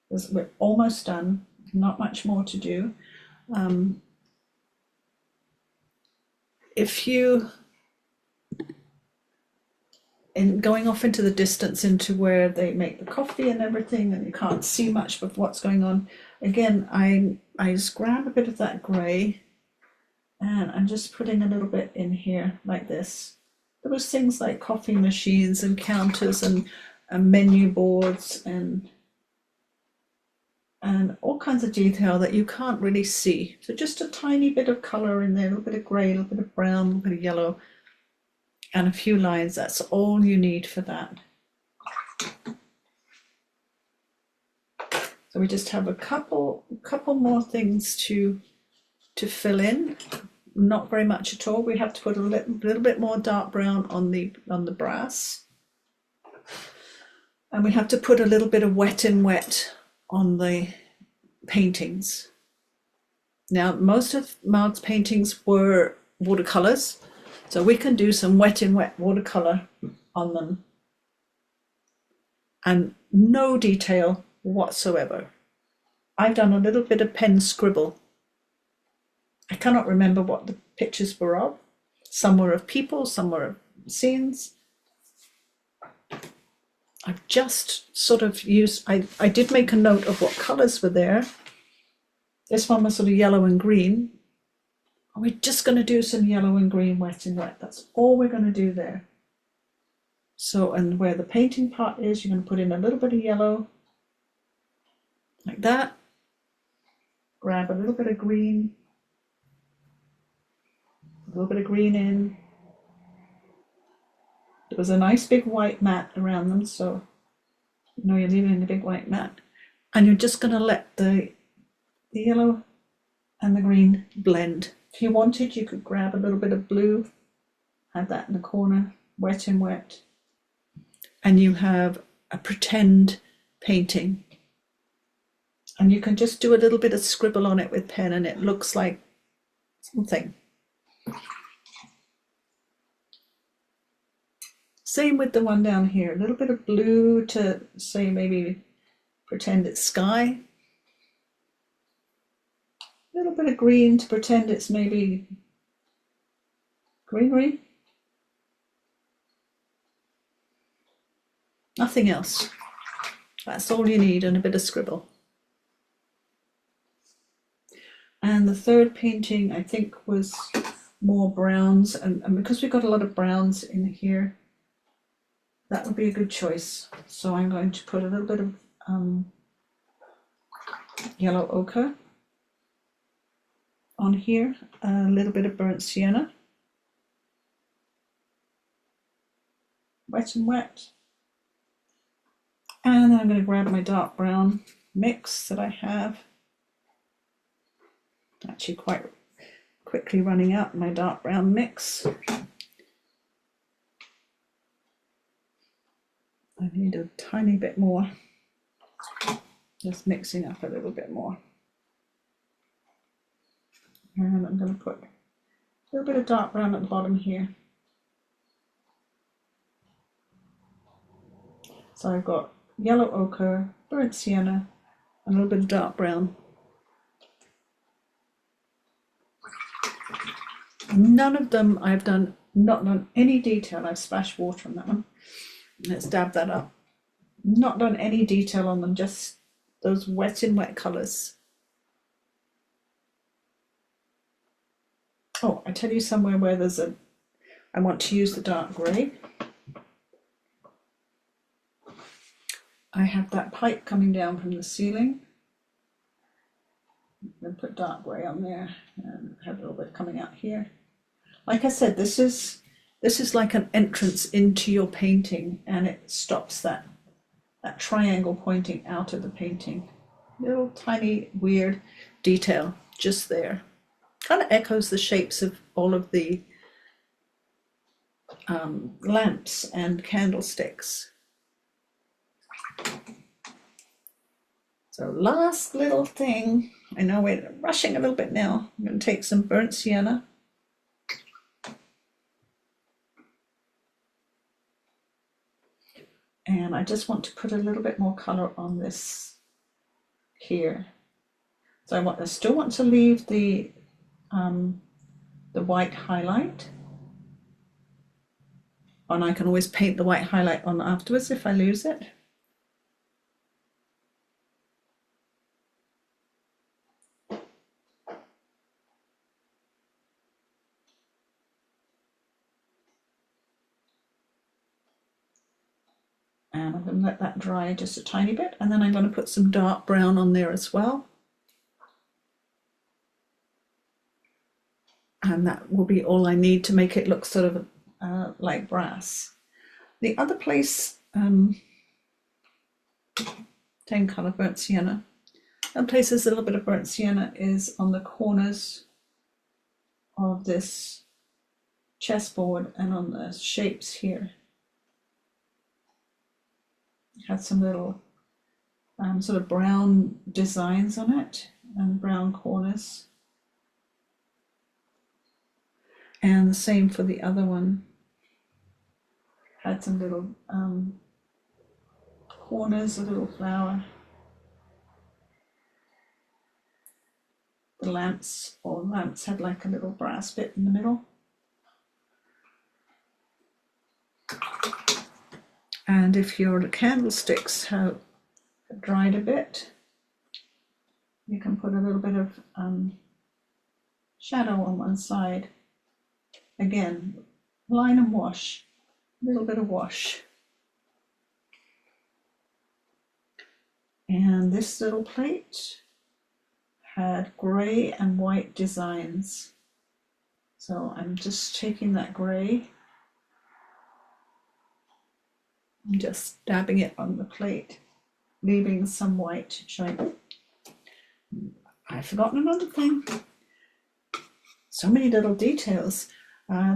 We're almost done, not much more to do. If you, in going off into the distance into where they make the coffee and everything, and you can't see much of what's going on, again, I just grab a bit of that grey and I'm just putting a little bit in here like this. There was things like coffee machines and counters and menu boards and all kinds of detail that you can't really see. So just a tiny bit of colour in there, a little bit of grey, a little bit of brown, a little bit of yellow, and a few lines. That's all you need for that. So we just have a couple more things to fill in. Not very much at all. We have to put a little bit more dark brown on the brass, and we have to put a little bit of wet in wet on the paintings. Now, most of Marg's paintings were watercolours, so we can do some wet in wet watercolour on them, and no detail whatsoever. I've done a little bit of pen scribble. I cannot remember what the pictures were of. Some were of people, some were of scenes. I've just sort of used, I did make a note of what colours were there. This one was sort of yellow and green. We're just going to do some yellow and green wet and wet. That's all we're going to do there. So, and where the painting part is, you're going to put in a little bit of yellow, like that. Grab a little bit of green, a little bit of green in. There was a nice big white mat around them, so you know you're leaving a big white mat. And you're just going to let the yellow and the green blend. If you wanted, you could grab a little bit of blue, add that in the corner, wet and wet. And you have a pretend painting. And you can just do a little bit of scribble on it with pen and it looks like something. Same with the one down here, a little bit of blue to say maybe pretend it's sky. A little bit of green to pretend it's maybe greenery. Nothing else. That's all you need, and a bit of scribble. And the third painting, I think, was more browns, and because we've got a lot of browns in here, that would be a good choice. So I'm going to put a little bit of yellow ochre on here, a little bit of burnt sienna, wet and wet. And then I'm going to grab my dark brown mix that I have. Actually quite quickly running out, my dark brown mix. I need a tiny bit more, just mixing up a little bit more. And I'm going to put a little bit of dark brown at the bottom here. So I've got yellow ochre, burnt sienna, and a little bit of dark brown. None of them I've not done any detail. I've splashed water on that one. Let's dab that up. Not done any detail on them, just those wet in wet colours. Oh, I tell you somewhere where there's I want to use the dark grey. I have that pipe coming down from the ceiling. I'm going to put dark grey on there and have a little bit coming out here. Like I said, this is like an entrance into your painting, and it stops that triangle pointing out of the painting. Little tiny weird detail just there. Kind of echoes the shapes of all of the lamps and candlesticks. So last little thing, I know we're rushing a little bit now. I'm going to take some burnt sienna. And I just want to put a little bit more colour on this here. So I still want to leave the white highlight. And I can always paint the white highlight on afterwards if I lose it. And I'm going to let that dry just a tiny bit, and then I'm going to put some dark brown on there as well. And that will be all I need to make it look sort of like brass. The other place, 10 colour burnt sienna. The other place there's a little bit of burnt sienna is on the corners of this chessboard and on the shapes here. Had some little sort of brown designs on it and brown corners. And the same for the other one. Had some little corners, a little flower. The lamps had like a little brass bit in the middle. And if your candlesticks have dried a bit, you can put a little bit of shadow on one side. Again, line and wash, a little bit of wash. And this little plate had grey and white designs. So I'm just taking that grey, and just dabbing it on the plate, leaving some white showing. I've forgotten another thing. So many little details.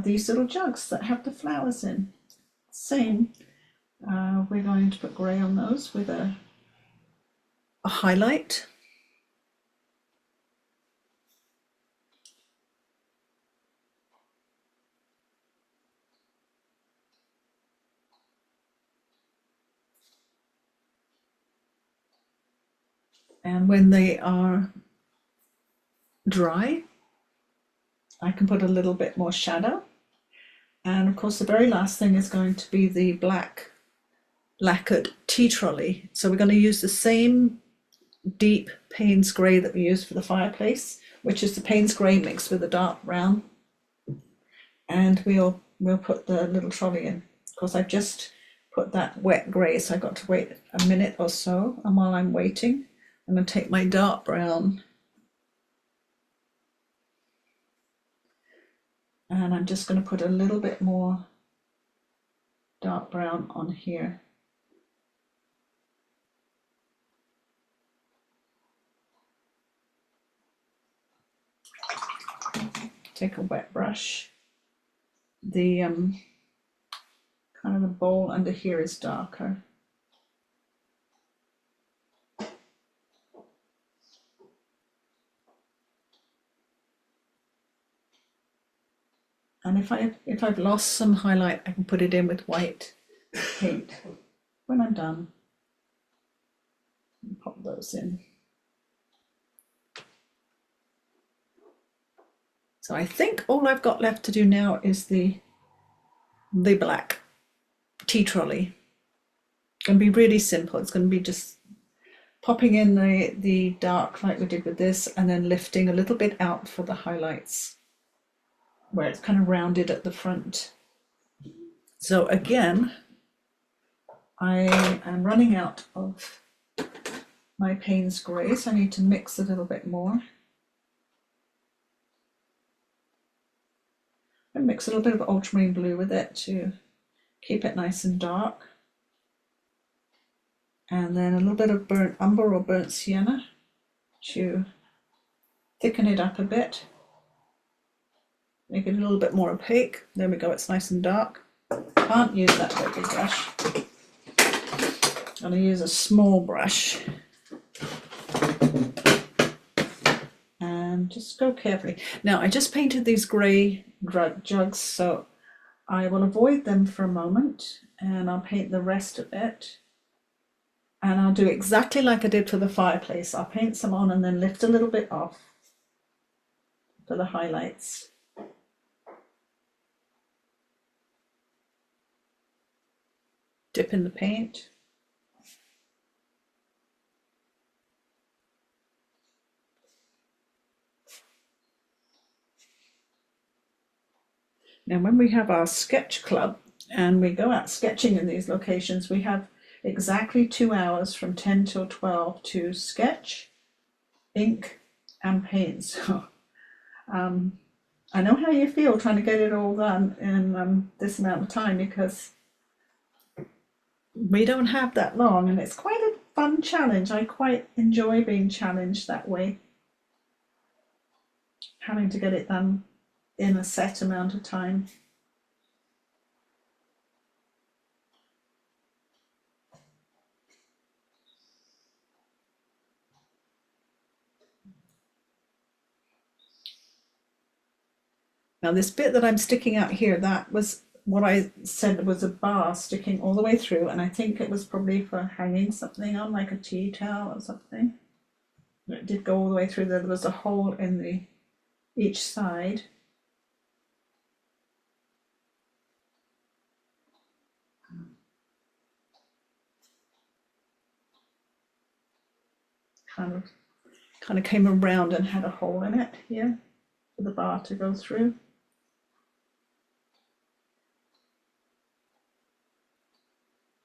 These little jugs that have the flowers in. Same. We're going to put grey on those with a highlight. And when they are dry, I can put a little bit more shadow And of course the very last thing is going to be the black lacquered tea trolley. So we're going to use the same deep Payne's grey that we used for the fireplace, which is the Payne's grey mixed with a dark brown. And we'll put the little trolley in. Of course, I've just put that wet grey, so I've got to wait a minute or so. And while I'm waiting, I'm going to take my dark brown and I'm just going to put a little bit more dark brown on here. Take a wet brush. The kind of the bowl under here is darker. And if I've lost some highlight, I can put it in with white paint when I'm done. Pop those in. So I think all I've got left to do now is the black tea trolley. It's going to be really simple. It's going to be just popping in the dark like we did with this, and then lifting a little bit out for the highlights where it's kind of rounded at the front. So again, I am running out of my Payne's grey, so I need to mix a little bit more. And mix a little bit of ultramarine blue with it to keep it nice and dark. And then a little bit of burnt umber or burnt sienna to thicken it up a bit. Make it a little bit more opaque. There we go, it's nice and dark. Can't use that big brush. I'm going to use a small brush. And just go carefully. Now, I just painted these grey jugs, so I will avoid them for a moment and I'll paint the rest of it. And I'll do exactly like I did for the fireplace. I'll paint some on and then lift a little bit off for the highlights. Dip in the paint. Now when we have our sketch club and we go out sketching in these locations, we have exactly 2 hours from 10 till 12 to sketch, ink and paint. So I know how you feel trying to get it all done in this amount of time, because we don't have that long and it's quite a fun challenge. I quite enjoy being challenged that way, having to get it done in a set amount of time. Now this bit that I'm sticking out here, that was what I said was a bar sticking all the way through, and I think it was probably for hanging something on, like a tea towel or something. It did go all the way through. There was a hole in each side. Kind of came around and had a hole in it here for the bar to go through.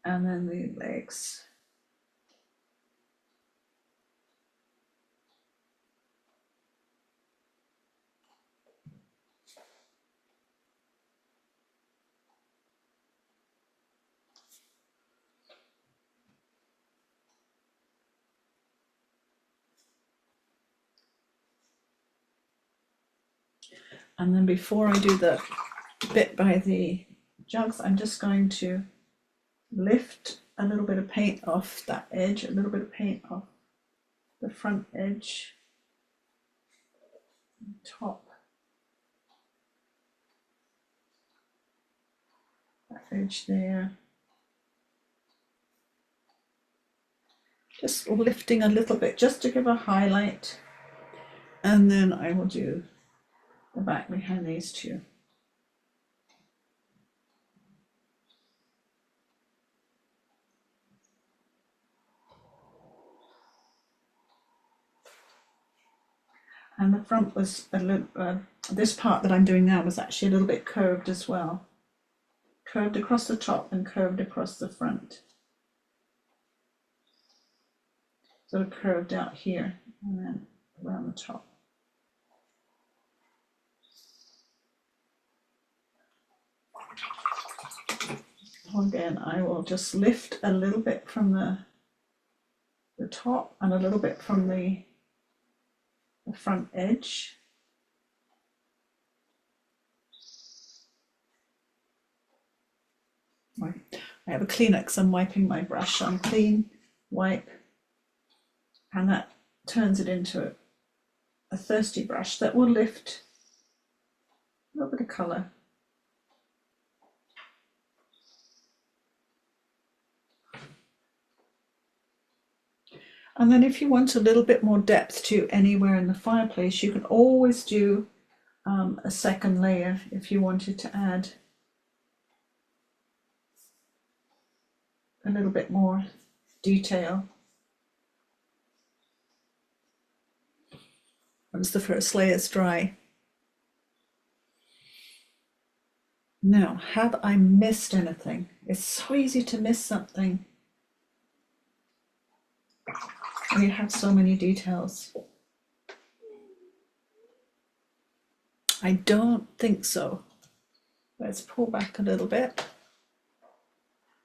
And then the legs. And then before I do the bit by the jugs, I'm just going to lift a little bit of paint off that edge, a little bit of paint off the front edge, top, that edge there. Just lifting a little bit just to give a highlight, and then I will do the back behind these two. And the front was a little, this part that I'm doing now was actually a little bit curved as well. Curved across the top and curved across the front. Sort of curved out here and then around the top. Again, I will just lift a little bit from the top and a little bit from the front edge. I have a Kleenex, I'm wiping my brush on clean, wipe, and that turns it into a thirsty brush that will lift a little bit of colour. And then if you want a little bit more depth to anywhere in the fireplace, you can always do a second layer if you wanted to add a little bit more detail. Once the first layer is dry. Now, have I missed anything? It's so easy to miss something. We have so many details. I don't think so. Let's pull back a little bit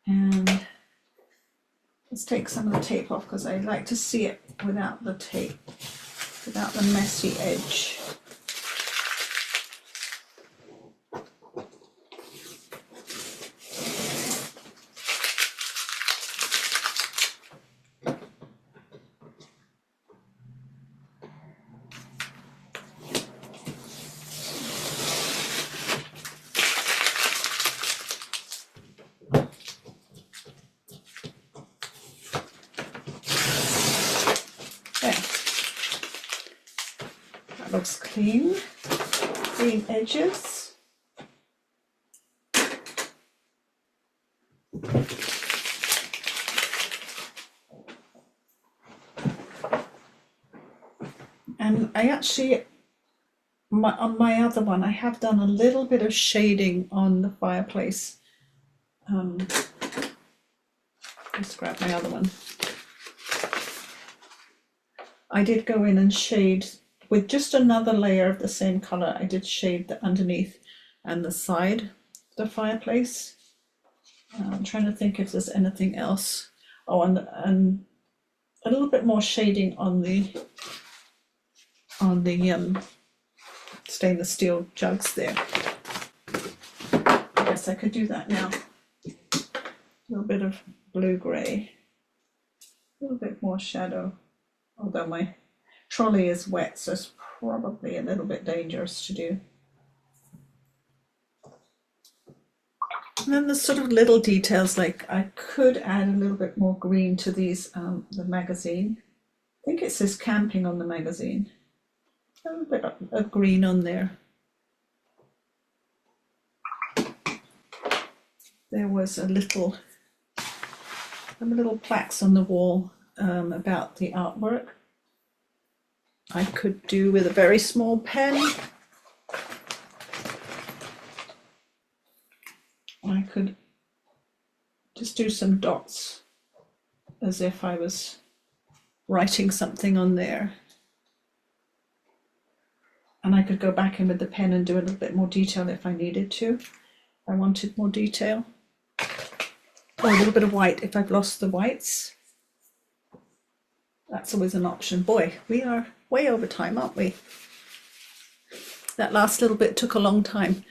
and let's take some of the tape off because I like to see it without the tape, without the messy edge. Looks clean, clean edges. And I actually, on my other one, I have done a little bit of shading on the fireplace. Let's grab my other one. I did go in and shade with just another layer of the same color. I did shade the underneath and the side of the fireplace. I'm trying to think if there's anything else. Oh, and a little bit more shading on the stainless steel jugs there. I guess I could do that now. A little bit of blue-gray, a little bit more shadow, although my trolley is wet, so it's probably a little bit dangerous to do. And then there's sort of little details, like I could add a little bit more green to these, the magazine. I think it says camping on the magazine. A little bit of green on there. There was some little plaques on the wall about the artwork. I could do with a very small pen. I could just do some dots as if I was writing something on there. And I could go back in with the pen and do a little bit more detail if I needed to. If I wanted more detail. Or a little bit of white if I've lost the whites. That's always an option. Boy, we are way over time, aren't we? That last little bit took a long time.